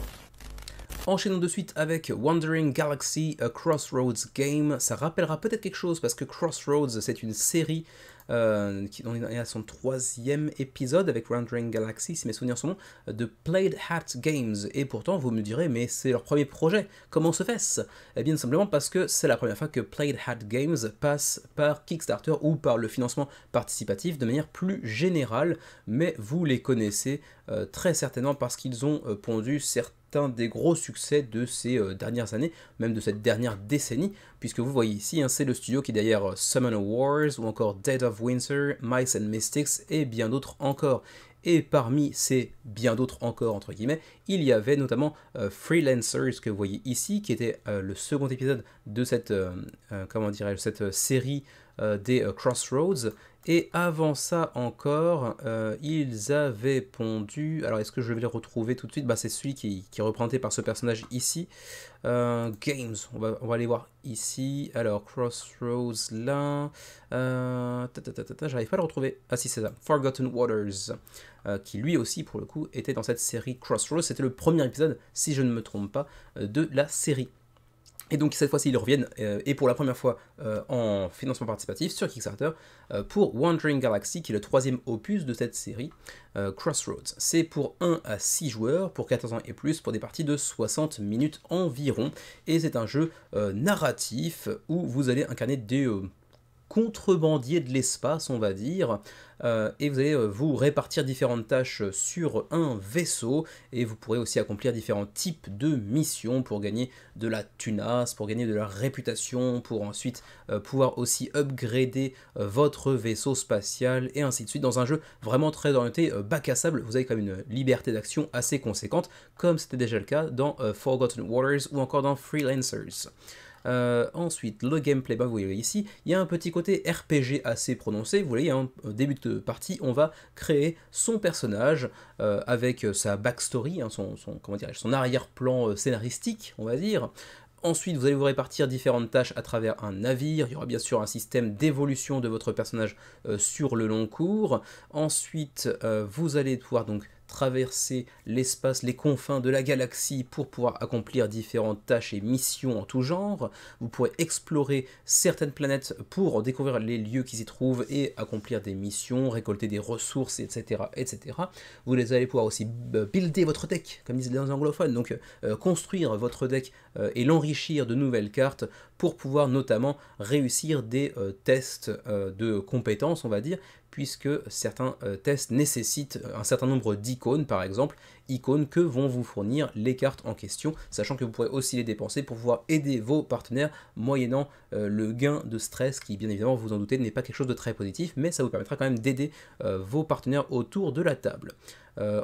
Enchaînons de suite avec Wandering Galaxy, A Crossroads Game. Ça rappellera peut-être quelque chose parce que Crossroads, c'est une série qui est à son 3e épisode avec Wandering Galaxy, si mes souvenirs sont bons, de Plaid Hat Games. Et pourtant, vous me direz, mais c'est leur premier projet. Comment se fait-ce? Eh bien, simplement parce que c'est la première fois que Plaid Hat Games passe par Kickstarter ou par le financement participatif de manière plus générale. Mais vous les connaissez très certainement parce qu'ils ont pondu certains des gros succès de ces dernières années, même de cette dernière décennie, puisque vous voyez ici, c'est le studio qui est derrière Summon Wars, ou encore Dead of Winter, Mice and Mystics, et bien d'autres encore. Et parmi ces bien d'autres encore, entre guillemets, il y avait notamment Freelancers, que vous voyez ici, qui était le second épisode de cette, cette série des Crossroads. Et avant ça encore, ils avaient pondu... Alors, est-ce que je vais le retrouver tout de suite? C'est celui qui est représenté par ce personnage ici. Games, on va aller voir ici. Alors, Crossroads, là... j'arrive pas à le retrouver. Ah si, c'est ça. Forgotten Waters. qui lui aussi pour le coup était dans cette série Crossroads. C'était le premier épisode, si je ne me trompe pas, de la série. Et donc cette fois-ci ils reviennent, et pour la première fois en financement participatif sur Kickstarter, pour Wandering Galaxy, qui est le troisième opus de cette série, Crossroads. C'est pour 1 à 6 joueurs, pour 14 ans et plus, pour des parties de 60 minutes environ, et c'est un jeu narratif où vous allez incarner des contrebandier de l'espace, on va dire, et vous allez vous répartir différentes tâches sur un vaisseau, et vous pourrez aussi accomplir différents types de missions pour gagner de la tunasse, pour gagner de la réputation, pour ensuite pouvoir aussi upgrader votre vaisseau spatial, et ainsi de suite, dans un jeu vraiment très orienté bac à sable. Vous avez quand même une liberté d'action assez conséquente, comme c'était déjà le cas dans Forgotten Waters ou encore dans Freelancers. Ensuite, le gameplay, vous voyez ici, il y a un petit côté RPG assez prononcé. Vous voyez, au début de partie, on va créer son personnage avec sa backstory, son arrière-plan scénaristique, on va dire. Ensuite, vous allez vous répartir différentes tâches à travers un navire. Il y aura bien sûr un système d'évolution de votre personnage sur le long cours. Ensuite, vous allez pouvoir donc traverser l'espace, les confins de la galaxie pour pouvoir accomplir différentes tâches et missions en tout genre. Vous pourrez explorer certaines planètes pour découvrir les lieux qui s'y trouvent et accomplir des missions, récolter des ressources, etc. etc. Vous allez pouvoir aussi builder votre deck, comme disent les anglophones, donc construire votre deck et l'enrichir de nouvelles cartes pour pouvoir notamment réussir des tests de compétences, on va dire, puisque certains tests nécessitent un certain nombre d'icônes, par exemple, icônes que vont vous fournir les cartes en question, sachant que vous pourrez aussi les dépenser pour pouvoir aider vos partenaires, moyennant le gain de stress, qui bien évidemment, vous en doutez, n'est pas quelque chose de très positif, mais ça vous permettra quand même d'aider vos partenaires autour de la table.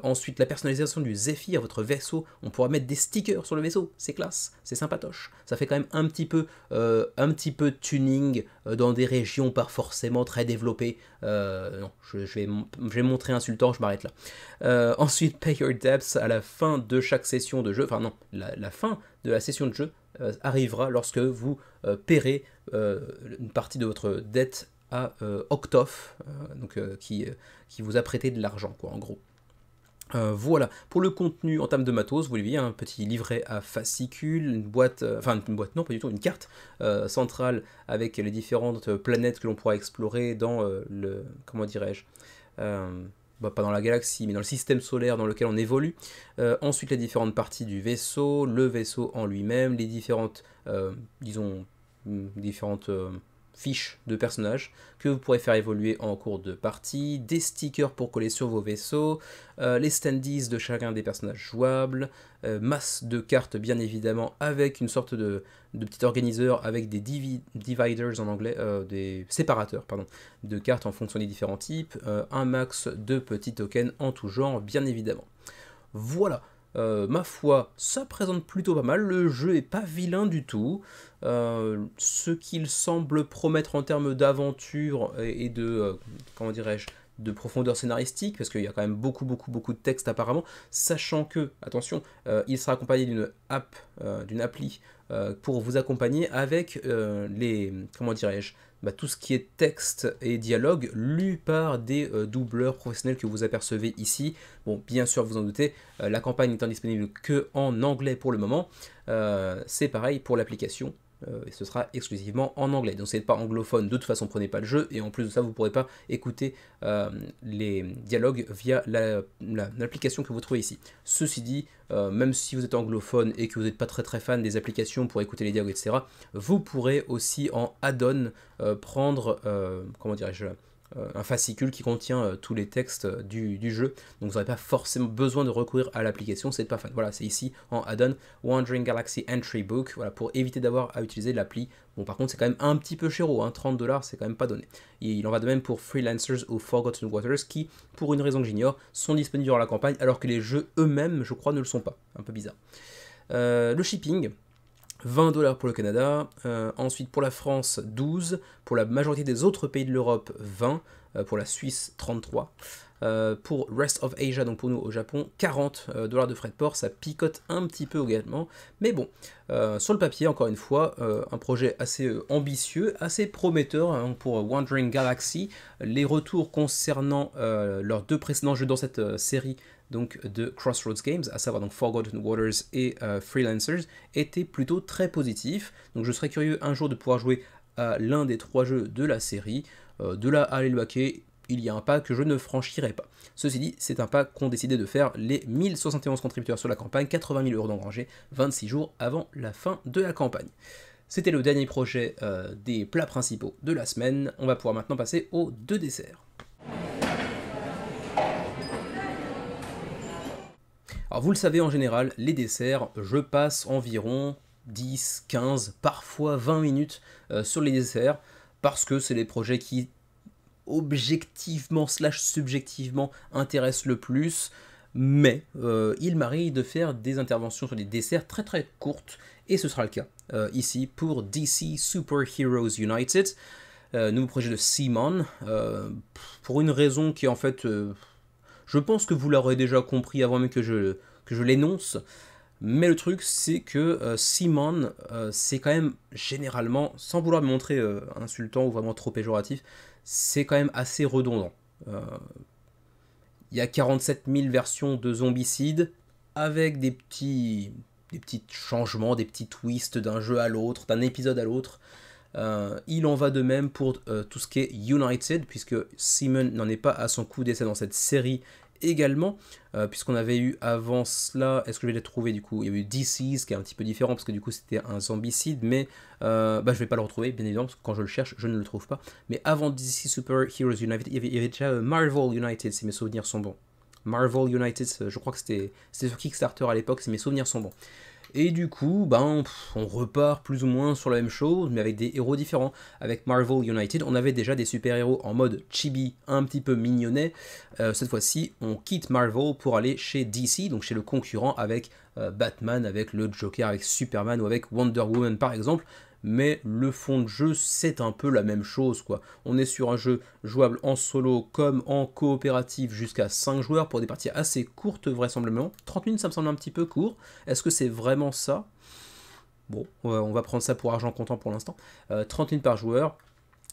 Ensuite, la personnalisation du Zephyr, votre vaisseau, on pourra mettre des stickers sur le vaisseau, c'est classe, c'est sympatoche. Ça fait quand même un petit peu tuning dans des régions pas forcément très développées. Non, je vais montrer insultant, je m'arrête là. Ensuite, pay your debts à la fin de chaque session de jeu, enfin non, la fin de la session de jeu arrivera lorsque vous paierez une partie de votre dette à Octof, qui vous a prêté de l'argent, quoi, en gros. Voilà, pour le contenu en termes de matos, vous voyez, un petit livret à fascicules, une boîte, non pas du tout, une carte centrale avec les différentes planètes que l'on pourra explorer dans comment dirais-je, pas dans la galaxie, mais dans le système solaire dans lequel on évolue. Ensuite, les différentes parties du vaisseau, le vaisseau en lui-même, les différentes, fiches de personnages que vous pourrez faire évoluer en cours de partie, des stickers pour coller sur vos vaisseaux, les standees de chacun des personnages jouables, masse de cartes bien évidemment avec une sorte de petit organiseur avec des dividers en anglais, des séparateurs pardon, de cartes en fonction des différents types, un max de petits tokens en tout genre bien évidemment. Voilà. Ma foi, ça présente plutôt pas mal, le jeu est pas vilain du tout, ce qu'il semble promettre en termes d'aventure et de, comment dirais-je, de profondeur scénaristique, parce qu'il y a quand même beaucoup de texte apparemment, sachant que, attention, il sera accompagné d'une appli pour vous accompagner avec comment dirais-je, tout ce qui est texte et dialogue lu par des doubleurs professionnels que vous apercevez ici. Bon, bien sûr, vous en doutez, la campagne n'étant disponible que en anglais pour le moment, c'est pareil pour l'application. Et ce sera exclusivement en anglais. Donc, si vous n'êtes pas anglophone, de toute façon, prenez pas le jeu. Et en plus de ça, vous ne pourrez pas écouter les dialogues via l'application que vous trouvez ici. Ceci dit, même si vous êtes anglophone et que vous n'êtes pas très fan des applications pour écouter les dialogues, etc., vous pourrez aussi en add-on prendre, comment dirais-je, un fascicule qui contient tous les textes du jeu, donc vous n'aurez pas forcément besoin de recourir à l'application, c'est pas fan. Voilà, c'est ici en add-on Wandering Galaxy Entry Book, voilà, pour éviter d'avoir à utiliser l'appli. Bon, par contre, c'est quand même un petit peu chéro, 30$, c'est quand même pas donné. Et il en va de même pour Freelancers ou Forgotten Waters, qui, pour une raison que j'ignore, sont disponibles durant la campagne, alors que les jeux eux-mêmes, je crois, ne le sont pas. Un peu bizarre. Le shipping, 20$ pour le Canada, ensuite pour la France 12, pour la majorité des autres pays de l'Europe 20, pour la Suisse 33. Pour Rest of Asia, donc pour nous au Japon, 40 dollars de frais de port, ça picote un petit peu également, mais bon, sur le papier, encore une fois, un projet assez ambitieux, assez prometteur hein, pour Wandering Galaxy. Les retours concernant leurs 2 précédents jeux dans cette série, donc de Crossroads Games, à savoir donc Forgotten Waters et Freelancers, étaient plutôt très positifs. Donc je serais curieux un jour de pouvoir jouer à l'un des 3 jeux de la série. De là à aller le baquer, il y a un pas que je ne franchirai pas. Ceci dit, c'est un pas qu'ont décidé de faire les 1071 contributeurs sur la campagne, 80 000 € d'engrangés, 26 jours avant la fin de la campagne. C'était le dernier projet des plats principaux de la semaine. On va pouvoir maintenant passer aux 2 desserts. Alors vous le savez en général, les desserts, je passe environ 10, 15, parfois 20 minutes sur les desserts, parce que c'est les projets qui objectivement / subjectivement intéressent le plus, mais il m'arrive de faire des interventions sur des desserts très très courtes, et ce sera le cas ici pour DC Super Heroes United, nouveau projet de CMON, pour une raison qui est en fait... je pense que vous l'aurez déjà compris avant même que je l'énonce, mais le truc c'est que CMON, c'est quand même généralement, sans vouloir me montrer insultant ou vraiment trop péjoratif, c'est quand même assez redondant. Il y a 47 000 versions de Zombicide, avec des petits changements, des petits twists d'un jeu à l'autre, d'un épisode à l'autre. Il en va de même pour tout ce qui est United, puisque Simon n'en est pas à son coup d'essai dans cette série également, puisqu'on avait eu avant cela, est-ce que je vais les trouver du coup, il y a eu DC's qui est un petit peu différent, parce que du coup c'était un zombicide, mais je vais pas le retrouver, bien évidemment, parce que quand je le cherche, je ne le trouve pas. Mais avant DC Super Heroes United, il y avait déjà Marvel United, si mes souvenirs sont bons. Marvel United, je crois que c'était sur Kickstarter à l'époque, si mes souvenirs sont bons. Et du coup, on repart plus ou moins sur la même chose, mais avec des héros différents. Avec Marvel United, on avait déjà des super-héros en mode chibi, un petit peu mignonnet. Cette fois-ci, on quitte Marvel pour aller chez DC, donc chez le concurrent, avec Batman, avec le Joker, avec Superman ou avec Wonder Woman par exemple. Mais le fond de jeu, c'est un peu la même chose, quoi. On est sur un jeu jouable en solo comme en coopératif jusqu'à 5 joueurs pour des parties assez courtes vraisemblablement. 30 minutes, ça me semble un petit peu court. Est-ce que c'est vraiment ça? Bon, on va prendre ça pour argent comptant pour l'instant. 30 minutes par joueur,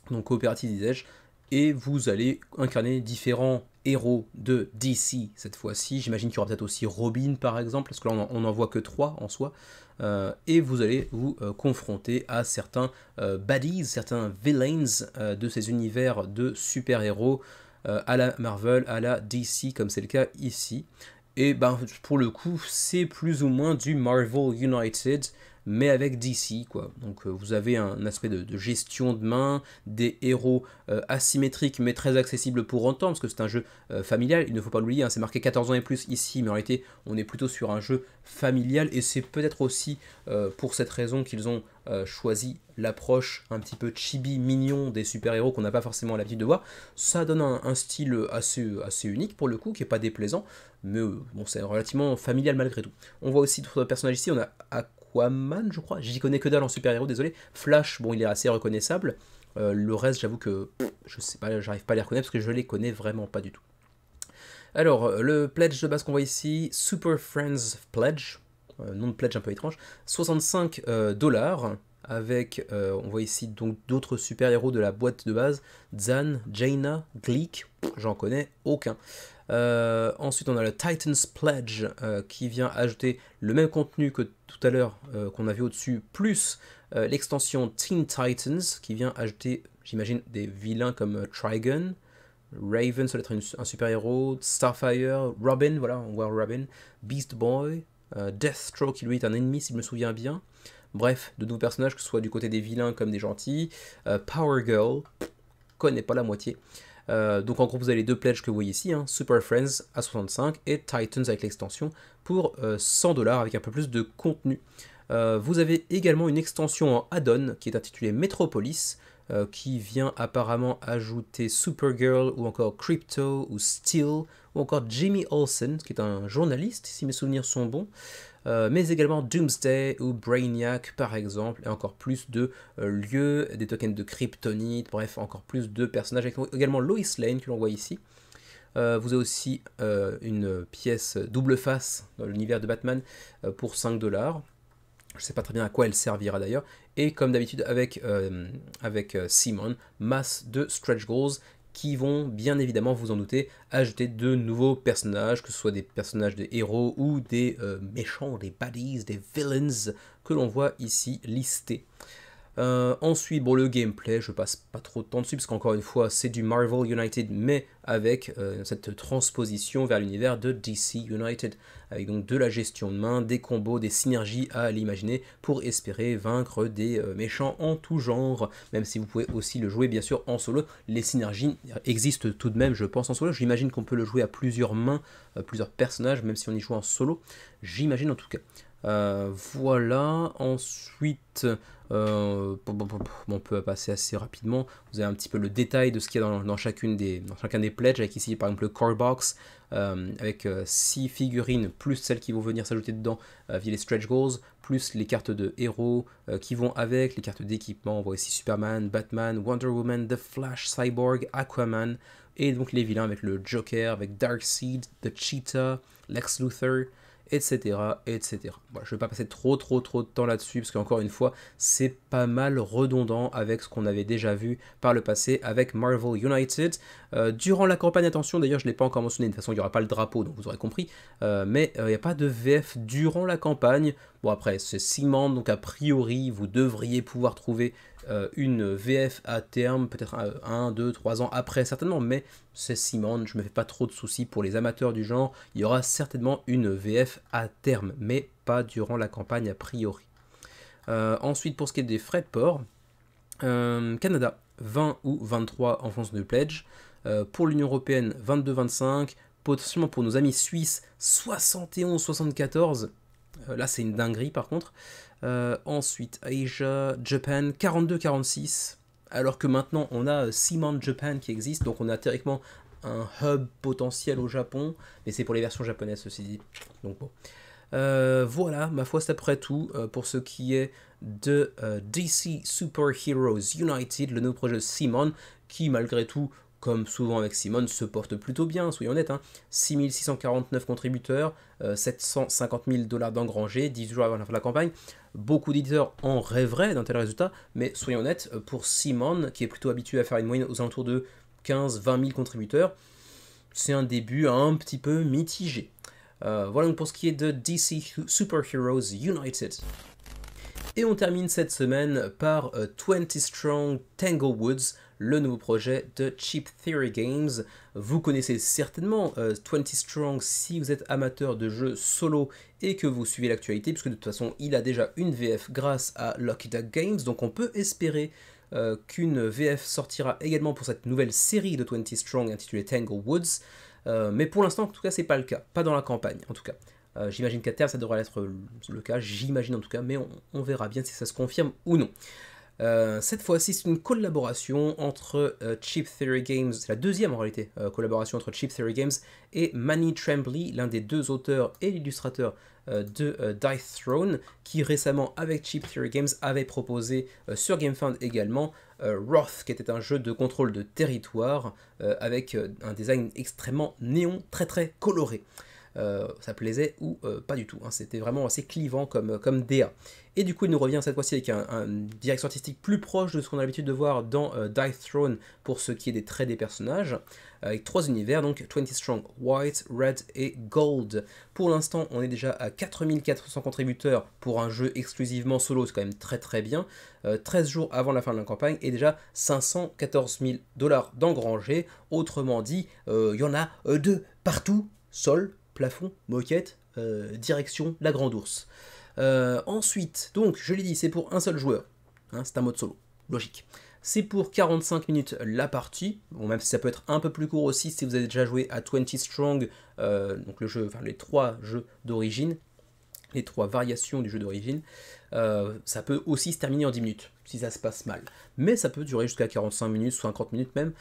donc coopératif disais-je. Et vous allez incarner différents héros de DC cette fois-ci. J'imagine qu'il y aura peut-être aussi Robin par exemple, parce que là on n'en voit que 3 en soi. Et vous allez vous confronter à certains baddies, certains villains de ces univers de super-héros à la Marvel, à la DC, comme c'est le cas ici. Et pour le coup, c'est plus ou moins du Marvel United, mais avec DC, quoi. Donc vous avez un aspect de gestion de main, des héros asymétriques, mais très accessibles pour autant, parce que c'est un jeu familial, il ne faut pas l'oublier, hein, c'est marqué 14 ans et plus ici, mais en réalité, on est plutôt sur un jeu familial, et c'est peut-être aussi pour cette raison qu'ils ont choisi l'approche un petit peu chibi mignon des super-héros qu'on n'a pas forcément l'habitude de voir. Ça donne un style assez unique pour le coup, qui n'est pas déplaisant, mais bon, c'est relativement familial malgré tout. On voit aussi d'autres personnages ici, on a Aquaman, je crois, j'y connais que dalle en super-héros, désolé. Flash, bon, il est assez reconnaissable. Le reste, j'avoue que je sais pas, j'arrive pas à les reconnaître parce que je les connais vraiment pas du tout. Alors, le pledge de base qu'on voit ici, Super Friends Pledge, nom de pledge un peu étrange, 65 $, avec, on voit ici donc d'autres super-héros de la boîte de base, Zan, Jaina, Gleek, j'en connais aucun. Ensuite on a le Titans Pledge qui vient ajouter le même contenu que tout à l'heure qu'on a vu au-dessus, plus l'extension Teen Titans qui vient ajouter, j'imagine, des vilains comme Trigon, Raven, ça doit être un super-héros, Starfire, Robin, voilà, on voit Robin, Beast Boy, Deathstroke qui lui est un ennemi si je me souviens bien. Bref, de nouveaux personnages, que ce soit du côté des vilains comme des gentils. Power Girl, connais pas la moitié. Donc en gros vous avez les 2 pledges que vous voyez ici, hein, Super Friends à 65 et Titans avec l'extension pour 100 $ avec un peu plus de contenu. Vous avez également une extension en add-on qui est intitulée Metropolis, qui vient apparemment ajouter Supergirl ou encore Crypto ou Steel ou encore Jimmy Olsen qui est un journaliste si mes souvenirs sont bons. Mais également Doomsday ou Brainiac par exemple, et encore plus de lieux, des tokens de kryptonite, bref, encore plus de personnages, avec également Lois Lane que l'on voit ici. Vous avez aussi une pièce double face dans l'univers de Batman pour 5 $. Je ne sais pas très bien à quoi elle servira d'ailleurs. Et comme d'habitude avec Simon, masse de stretch goals qui vont bien évidemment, vous en doutez, ajouter de nouveaux personnages, que ce soit des personnages de héros ou des méchants, des baddies, des villains que l'on voit ici listés. Ensuite, bon, le gameplay, je passe pas trop de temps dessus, parce qu'encore une fois, c'est du Marvel United, mais avec cette transposition vers l'univers de DC United, avec donc de la gestion de main, des combos, des synergies à l'imaginer, pour espérer vaincre des méchants en tout genre, même si vous pouvez aussi le jouer, bien sûr, en solo. Les synergies existent tout de même, je pense, en solo. J'imagine qu'on peut le jouer à plusieurs mains, plusieurs personnages, même si on y joue en solo, j'imagine en tout cas. Voilà, ensuite, on peut passer assez rapidement. Vous avez un petit peu le détail de ce qu'il y a dans chacun des pledges, avec ici par exemple le core box, avec 6 figurines, plus celles qui vont venir s'ajouter dedans via les stretch goals, plus les cartes de héros qui vont avec, les cartes d'équipement. On voit ici Superman, Batman, Wonder Woman, The Flash, Cyborg, Aquaman, et donc les vilains avec le Joker, avec Darkseid, The Cheetah, Lex Luthor, etc. etc. Voilà, je ne vais pas passer trop de temps là-dessus, parce qu'encore une fois, c'est pas mal redondant avec ce qu'on avait déjà vu par le passé avec Marvel United. Durant la campagne, attention, d'ailleurs je ne l'ai pas encore mentionné, de toute façon il n'y aura pas le drapeau, donc vous aurez compris, mais il n'y a pas de VF durant la campagne. Bon après, c'est Simon, donc a priori, vous devriez pouvoir trouver une VF à terme, peut-être 1, 2, 3 ans après certainement, mais c'est Simon, je me fais pas trop de soucis pour les amateurs du genre, il y aura certainement une VF à terme, mais pas durant la campagne a priori. Ensuite, pour ce qui est des frais de port, Canada, 20 ou 23 en fonction du pledge, pour l'Union Européenne, 22-25, potentiellement pour nos amis suisses, 71-74, là c'est une dinguerie par contre. Ensuite, Asia, Japan, 42-46, alors que maintenant on a Simon Japan qui existe, donc on a théoriquement un hub potentiel au Japon, mais c'est pour les versions japonaises ceci dit. Donc bon. Voilà, ma foi c'est à peu près tout pour ce qui est de DC Super Heroes United, le nouveau projet de Simon, qui malgré tout, comme souvent avec Simon, se porte plutôt bien, soyons honnêtes, hein. 6649 contributeurs, 750 000 $ d'engrangés, 10 jours avant la fin de la campagne. Beaucoup d'éditeurs en rêveraient d'un tel résultat, mais soyons honnêtes, pour Simon, qui est plutôt habitué à faire une moyenne aux alentours de 15-20 000 contributeurs, c'est un début un petit peu mitigé. Voilà donc pour ce qui est de DC Super Heroes United. Et on termine cette semaine par 20 Strong Tanglewoods, le nouveau projet de Cheap Theory Games. Vous connaissez certainement 20 Strong si vous êtes amateur de jeux solo et que vous suivez l'actualité, puisque de toute façon il a déjà une VF grâce à Lucky Duck Games, donc on peut espérer qu'une VF sortira également pour cette nouvelle série de 20 Strong intitulée Tanglewoods. Mais pour l'instant, en tout cas, c'est pas le cas, pas dans la campagne, en tout cas. J'imagine qu'à terme, ça devrait être le cas, j'imagine en tout cas, mais on verra bien si ça se confirme ou non. Cette fois-ci, c'est une collaboration entre Cheap Theory Games, c'est la deuxième en réalité, collaboration entre Cheap Theory Games et Manny Tremblay, l'un des deux auteurs et l'illustrateur de Dice Throne, qui récemment, avec Cheap Theory Games, avait proposé sur GameFound également Wrath, qui était un jeu de contrôle de territoire avec un design extrêmement néon, très coloré. Ça plaisait ou pas du tout, hein. C'était vraiment assez clivant comme DA. Et du coup il nous revient cette fois-ci avec une direction artistique plus proche de ce qu'on a l'habitude de voir dans Dice Throne pour ce qui est des traits des personnages, avec 3 univers, donc 20 Strong, White, Red et Gold. Pour l'instant on est déjà à 4400 contributeurs pour un jeu exclusivement solo, c'est quand même très bien. 13 jours avant la fin de la campagne et déjà 514 000 $ d'engrangés, autrement dit il y en a de partout, sol, plafond, moquette, direction la grande ours. Ensuite, donc je l'ai dit, c'est pour un seul joueur, hein, c'est un mode solo, logique. C'est pour 45 minutes la partie, bon, même si ça peut être un peu plus court aussi si vous avez déjà joué à 20 Strong, donc le jeu, enfin les 3 jeux d'origine, les 3 variations du jeu d'origine. Ça peut aussi se terminer en 10 minutes, si ça se passe mal. Mais ça peut durer jusqu'à 45 minutes, 50 minutes même,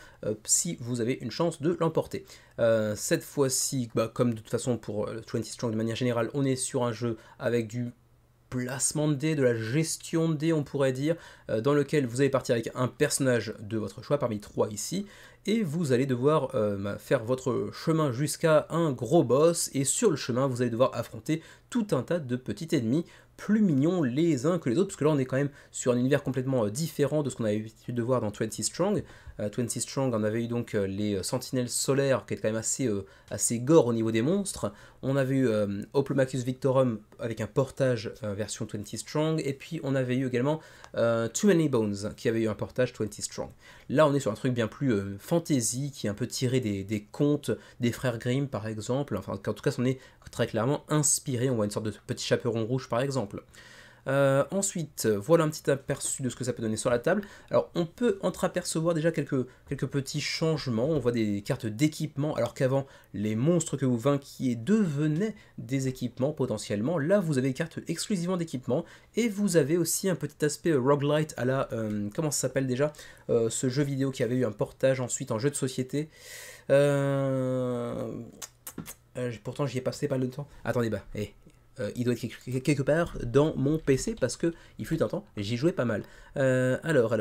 si vous avez une chance de l'emporter. Cette fois-ci, comme de toute façon pour 20 Strong de manière générale, on est sur un jeu avec du placement de dés, de la gestion de dés on pourrait dire, dans lequel vous allez partir avec un personnage de votre choix parmi 3 ici, et vous allez devoir faire votre chemin jusqu'à un gros boss, et sur le chemin vous allez devoir affronter tout un tas de petits ennemis plus mignons les uns que les autres, parce que là on est quand même sur un univers complètement différent de ce qu'on avait l'habitude de voir dans 20 Strong. 20 Strong, on avait eu donc les sentinelles solaires, qui est quand même assez gore au niveau des monstres. On avait eu Hoplomachus Victorum avec un portage version 20 Strong, et puis on avait eu également Too Many Bones qui avait eu un portage 20 Strong. Là on est sur un truc bien plus fantasy, qui est un peu tiré des contes des frères Grimm par exemple, enfin en tout cas on est très clairement inspiré, on voit une sorte de petit chaperon rouge par exemple. Ensuite, voilà un petit aperçu de ce que ça peut donner sur la table. Alors, on peut entreapercevoir déjà quelques petits changements. On voit des cartes d'équipement, alors qu'avant, les monstres que vous vainquiez devenaient des équipements potentiellement. Là, vous avez des cartes exclusivement d'équipement, et vous avez aussi un petit aspect roguelite à la... comment ça s'appelle déjà ce jeu vidéo qui avait eu un portage ensuite en jeu de société. Pourtant, j'y ai passé pas le temps. Attendez, il doit être quelque part dans mon PC parce que il fut un temps, j'y jouais pas mal. Alors,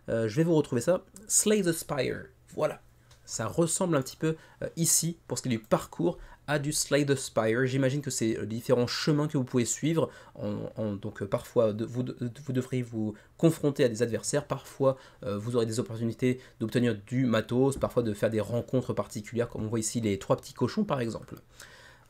je vais vous retrouver ça. Slay the Spire, voilà. Ça ressemble un petit peu ici, pour ce qui est du parcours, à du Slay the Spire. J'imagine que c'est les différents chemins que vous pouvez suivre. Donc parfois, vous devrez vous confronter à des adversaires. Parfois, vous aurez des opportunités d'obtenir du matos. Parfois, de faire des rencontres particulières, comme on voit ici les 3 petits cochons, par exemple.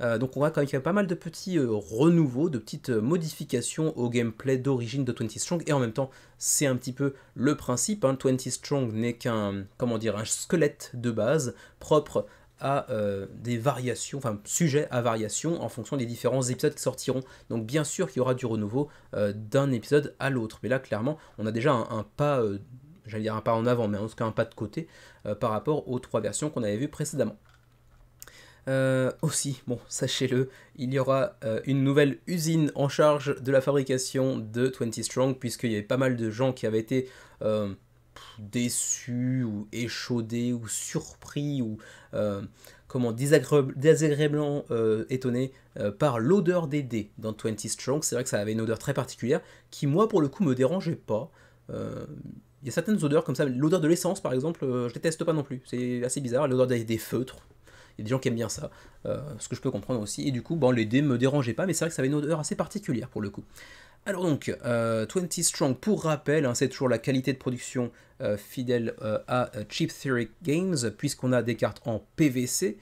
Donc on voit quand même qu'il y a pas mal de petits renouveaux, de petites modifications au gameplay d'origine de 20 Strong, et en même temps c'est un petit peu le principe, 20 Strong n'est qu'un, un squelette de base propre à des variations, enfin sujet à variation en fonction des différents épisodes qui sortiront. Donc bien sûr qu'il y aura du renouveau d'un épisode à l'autre, mais là clairement on a déjà un pas, j'allais dire un pas en avant, mais en tout cas un pas de côté par rapport aux 3 versions qu'on avait vues précédemment. Aussi, bon, sachez-le, il y aura une nouvelle usine en charge de la fabrication de 20 Strong, puisqu'il y avait pas mal de gens qui avaient été déçus, ou échaudés, ou surpris, ou désagréablement étonnés par l'odeur des dés dans 20 Strong. C'est vrai que ça avait une odeur très particulière, qui moi, pour le coup, me dérangeait pas. Il y a certaines odeurs comme ça, l'odeur de l'essence par exemple, je déteste pas non plus, c'est assez bizarre, l'odeur des feutres. Il y a des gens qui aiment bien ça, ce que je peux comprendre aussi, et du coup, les dés me dérangeaient pas, mais c'est vrai que ça avait une odeur assez particulière pour le coup. Alors donc, 20 Strong, pour rappel, c'est toujours la qualité de production fidèle à Cheap Theory Games, puisqu'on a des cartes en PVC,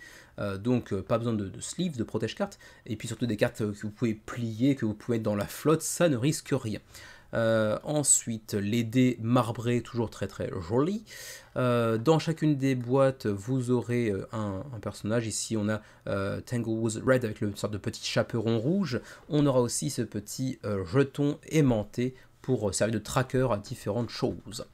donc pas besoin de sleeve, de protège-cartes, et puis surtout des cartes que vous pouvez plier, que vous pouvez mettre dans la flotte, ça ne risque rien. Ensuite, les dés marbrés, toujours très très jolis. Dans chacune des boîtes, vous aurez un personnage. Ici, on a Tanglewood Red avec une sorte de petit chaperon rouge. On aura aussi ce petit jeton aimanté pour servir de tracker à différentes choses.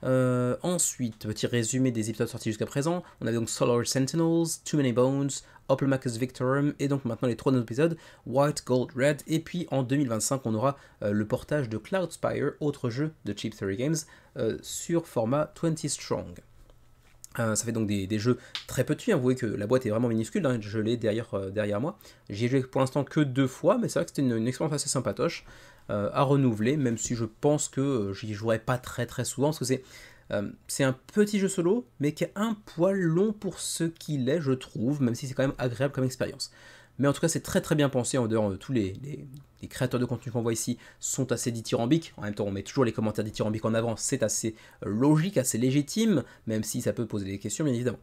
Ensuite, petit résumé des épisodes sortis jusqu'à présent. On avait donc Solar Sentinels, Too Many Bones, Hoplomachus Victorum, et donc maintenant les 3 nouveaux épisodes, White, Gold, Red, et puis en 2025 on aura le portage de Cloudspire, autre jeu de Cheap Theory Games, sur format 20 Strong. Ça fait donc des jeux très petits, vous voyez que la boîte est vraiment minuscule, je l'ai derrière moi. J'y ai joué pour l'instant que 2 fois, mais c'est vrai que c'était une expérience assez sympatoche à renouveler, même si je pense que j'y jouerai pas très très souvent, parce que c'est un petit jeu solo, mais qui est un poil long pour ce qu'il est, je trouve, même si c'est quand même agréable comme expérience. Mais en tout cas, c'est très très bien pensé, en dehors de tous les créateurs de contenu qu'on voit ici sont assez dithyrambiques. En même temps, on met toujours les commentaires dithyrambiques en avant, c'est assez logique, assez légitime, même si ça peut poser des questions, bien évidemment.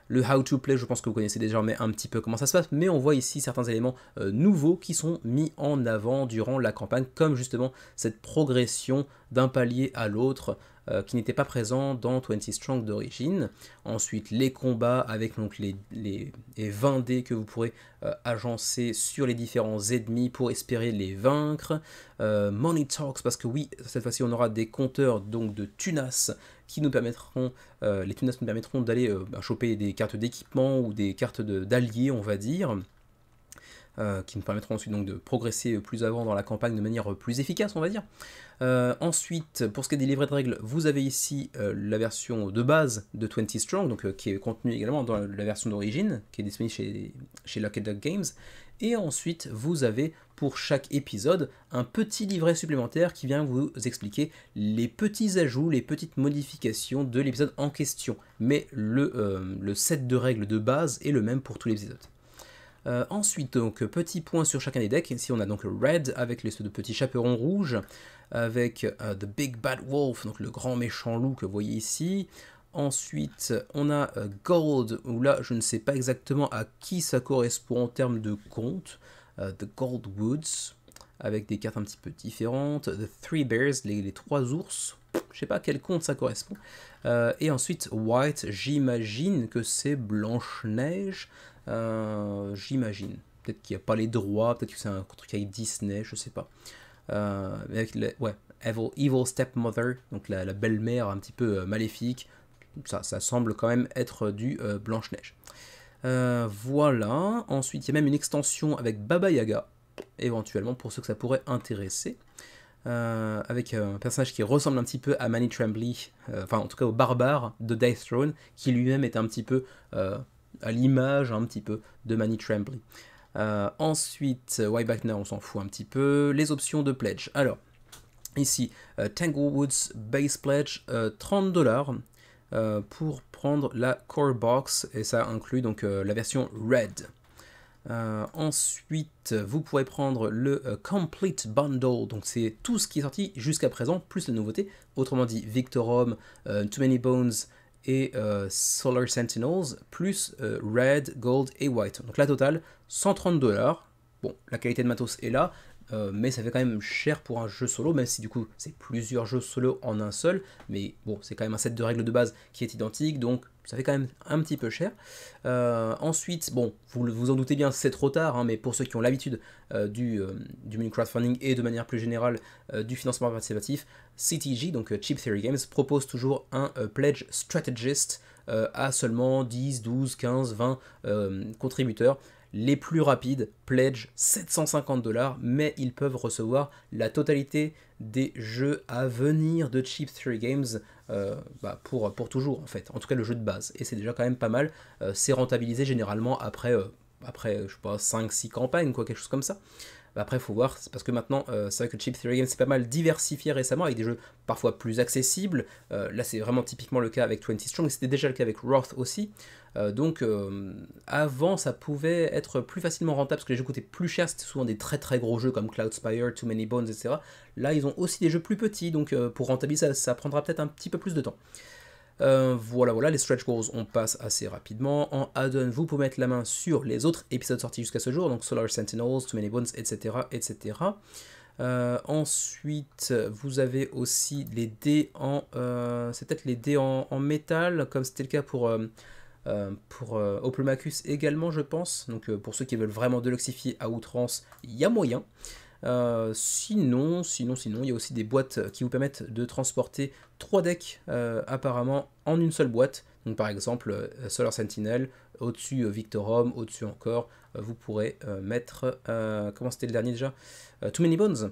Le how to play, je pense que vous connaissez désormais un petit peu comment ça se passe, mais on voit ici certains éléments nouveaux qui sont mis en avant durant la campagne, comme justement cette progression d'un palier à l'autre, qui n'était pas présent dans 20 Strong d'origine. Ensuite, les combats avec donc les 20 dés que vous pourrez agencer sur les différents ennemis pour espérer les vaincre. Money Talks, parce que oui, cette fois-ci on aura des compteurs donc de tunas qui nous permettront, les tunas nous permettront d'aller choper des cartes d'équipement ou des cartes d'alliés, on va dire. qui nous permettront ensuite donc de progresser plus avant dans la campagne de manière plus efficace, on va dire. Ensuite, pour ce qui est des livrets de règles, vous avez ici la version de base de 20 Strong, donc qui est contenue également dans la version d'origine, qui est disponible chez Lucky Duck Games. Et ensuite, vous avez pour chaque épisode un petit livret supplémentaire qui vient vous expliquer les petits ajouts, les petites modifications de l'épisode en question. Mais le set de règles de base est le même pour tous les épisodes. Ensuite, donc, petit point sur chacun des decks. Ici, on a donc le Red avec les petits chaperons rouges, avec The Big Bad Wolf, donc le grand méchant loup que vous voyez ici. Ensuite, on a Gold, où là, je ne sais pas exactement à qui ça correspond en termes de compte. The Gold Woods, avec des cartes un petit peu différentes. The Three Bears, les trois ours. Je sais pas à quel compte ça correspond. Et ensuite, White, j'imagine que c'est Blanche-Neige. J'imagine. Peut-être qu'il n'y a pas les droits, peut-être que c'est un truc avec Disney, je sais pas. Avec Evil Stepmother, donc la belle-mère un petit peu maléfique. Ça semble quand même être du Blanche-Neige. Voilà. Ensuite, il y a même une extension avec Baba Yaga, éventuellement, pour ceux que ça pourrait intéresser. Avec un personnage qui ressemble un petit peu à Manny Tremblay, enfin en tout cas au barbare de Dice Throne, qui lui-même est un petit peu à l'image un petit peu de Manny Tremblay. Ensuite, Why Back Now, on s'en fout un petit peu. Les options de pledge. Alors, ici, Tanglewoods Base Pledge, $30 pour prendre la Core Box, et ça inclut donc la version Red. Ensuite, vous pourrez prendre le Complete Bundle, donc c'est tout ce qui est sorti jusqu'à présent, plus la nouveauté, autrement dit Victorum, Too Many Bones et Solar Sentinels, plus Red, Gold et White. Donc la totale, $130. Bon, la qualité de matos est là, mais ça fait quand même cher pour un jeu solo, même si du coup c'est plusieurs jeux solo en un seul, mais bon, c'est quand même un set de règles de base qui est identique, donc ça fait quand même un petit peu cher. Ensuite, bon, vous en doutez bien, c'est trop tard, hein, mais pour ceux qui ont l'habitude du mini crowdfunding et de manière plus générale du financement participatif, CTG, donc Cheap Theory Games, propose toujours un Pledge Strategist à seulement 10, 12, 15, 20 contributeurs. Les plus rapides pledge $750, mais ils peuvent recevoir la totalité des jeux à venir de Cheap Theory Games pour toujours en fait, en tout cas le jeu de base, et c'est déjà quand même pas mal. C'est rentabilisé généralement après je sais pas, 5-6 campagnes, quoi, quelque chose comme ça. Après, il faut voir, parce que maintenant, c'est vrai que Cheap Theory Games c'est pas mal diversifié récemment avec des jeux parfois plus accessibles. Là, c'est vraiment typiquement le cas avec 20 Strong, c'était déjà le cas avec Wrath aussi. Donc, avant, ça pouvait être plus facilement rentable parce que les jeux coûtaient plus cher, c'était souvent des très très gros jeux comme Cloudspire, Too Many Bones, etc. Là, ils ont aussi des jeux plus petits, donc pour rentabiliser, ça prendra peut-être un petit peu plus de temps. Voilà, les stretch goals, on passe assez rapidement. En add-on, vous pouvez mettre la main sur les autres épisodes sortis jusqu'à ce jour, donc Solar Sentinels, Too Many Bones, etc. Ensuite, vous avez aussi les dés c'est peut-être les dés en métal, comme c'était le cas pour Oplomachus également, je pense. Donc pour ceux qui veulent vraiment deluxifier à outrance, il y a moyen. Sinon, il y a aussi des boîtes qui vous permettent de transporter 3 decks apparemment en une seule boîte. Donc par exemple Solar Sentinel, au-dessus Victorum, au-dessus encore, vous pourrez mettre, comment c'était le dernier déjà, Too Many Bones.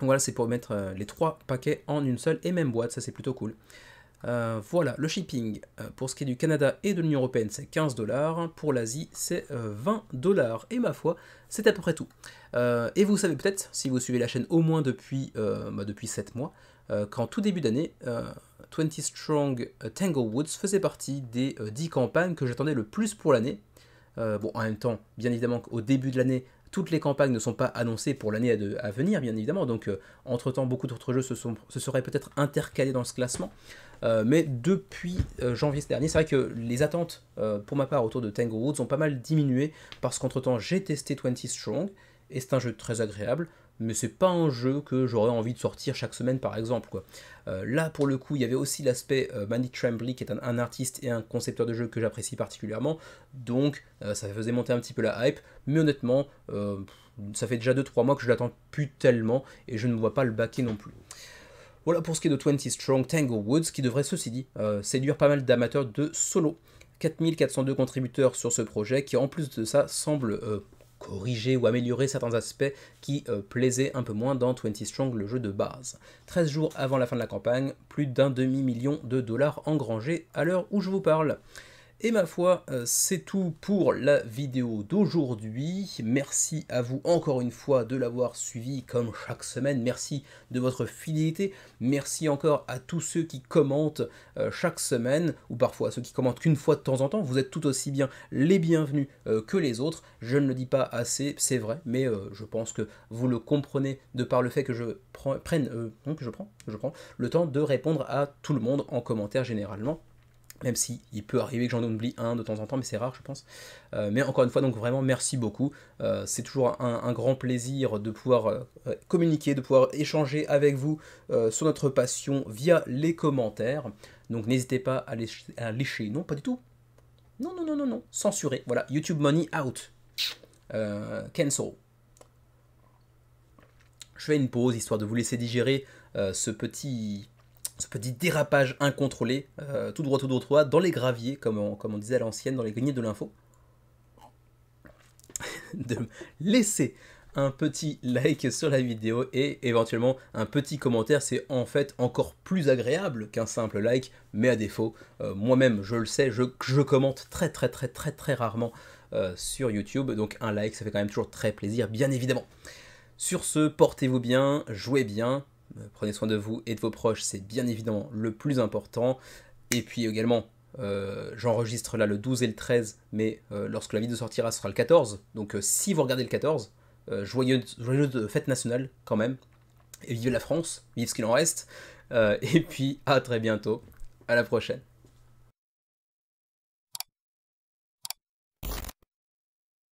Voilà, c'est pour mettre les 3 paquets en une seule et même boîte, ça c'est plutôt cool. Voilà, le shipping, pour ce qui est du Canada et de l'Union Européenne, c'est $15, pour l'Asie, c'est $20, et ma foi, c'est à peu près tout. Et vous savez peut-être, si vous suivez la chaîne au moins depuis 7 mois, qu'en tout début d'année, 20 Strong Tanglewoods faisait partie des 10 campagnes que j'attendais le plus pour l'année. Bon, en même temps, bien évidemment, au début de l'année, toutes les campagnes ne sont pas annoncées pour l'année à venir, bien évidemment, donc entre-temps, beaucoup d'autres jeux se seraient peut-être intercalés dans ce classement. Mais depuis janvier ce dernier, c'est vrai que les attentes pour ma part autour de Tanglewoods ont pas mal diminué parce qu'entre temps j'ai testé 20 Strong et c'est un jeu très agréable, mais c'est pas un jeu que j'aurais envie de sortir chaque semaine par exemple, quoi. Là pour le coup il y avait aussi l'aspect Manny Tremblay qui est un artiste et un concepteur de jeu que j'apprécie particulièrement, donc ça faisait monter un petit peu la hype, mais honnêtement ça fait déjà 2-3 mois que je l'attends plus tellement et je ne vois pas le baquer non plus. Voilà pour ce qui est de 20 Strong Tanglewoods, qui devrait, ceci dit, séduire pas mal d'amateurs de solo. 4402 contributeurs sur ce projet, qui en plus de ça semble corriger ou améliorer certains aspects qui plaisaient un peu moins dans 20 Strong, le jeu de base. 13 jours avant la fin de la campagne, plus d'un demi-million de dollars engrangés à l'heure où je vous parle. Et ma foi, c'est tout pour la vidéo d'aujourd'hui. Merci à vous encore une fois de l'avoir suivi comme chaque semaine. Merci de votre fidélité. Merci encore à tous ceux qui commentent chaque semaine, ou parfois ceux qui commentent qu'une fois de temps en temps. Vous êtes tout aussi bien les bienvenus que les autres. Je ne le dis pas assez, c'est vrai, mais je pense que vous le comprenez de par le fait que je prends le temps de répondre à tout le monde en commentaire généralement. Même si il peut arriver que j'en oublie un de temps en temps, mais c'est rare je pense. Mais encore une fois, donc vraiment merci beaucoup. C'est toujours un grand plaisir de pouvoir communiquer, de pouvoir échanger avec vous sur notre passion via les commentaires. Donc n'hésitez pas à lécher, non pas du tout. Non, censuré. Voilà, YouTube money out. Cancel. Je fais une pause histoire de vous laisser digérer ce petit dérapage incontrôlé, tout droit, dans les graviers, comme on disait à l'ancienne, dans les greniers de l'info. De laisser un petit like sur la vidéo et éventuellement un petit commentaire, c'est en fait encore plus agréable qu'un simple like, mais à défaut, moi-même je le sais, je commente très rarement sur YouTube, donc un like ça fait quand même toujours très plaisir, bien évidemment. Sur ce, portez-vous bien, jouez bien, prenez soin de vous et de vos proches, c'est bien évidemment le plus important. Et puis également, j'enregistre là le 12 et le 13, mais lorsque la vidéo sortira, ce sera le 14. Donc si vous regardez le 14, joyeuse fête nationale quand même. Et vive la France, vive ce qu'il en reste. Et puis à très bientôt, à la prochaine.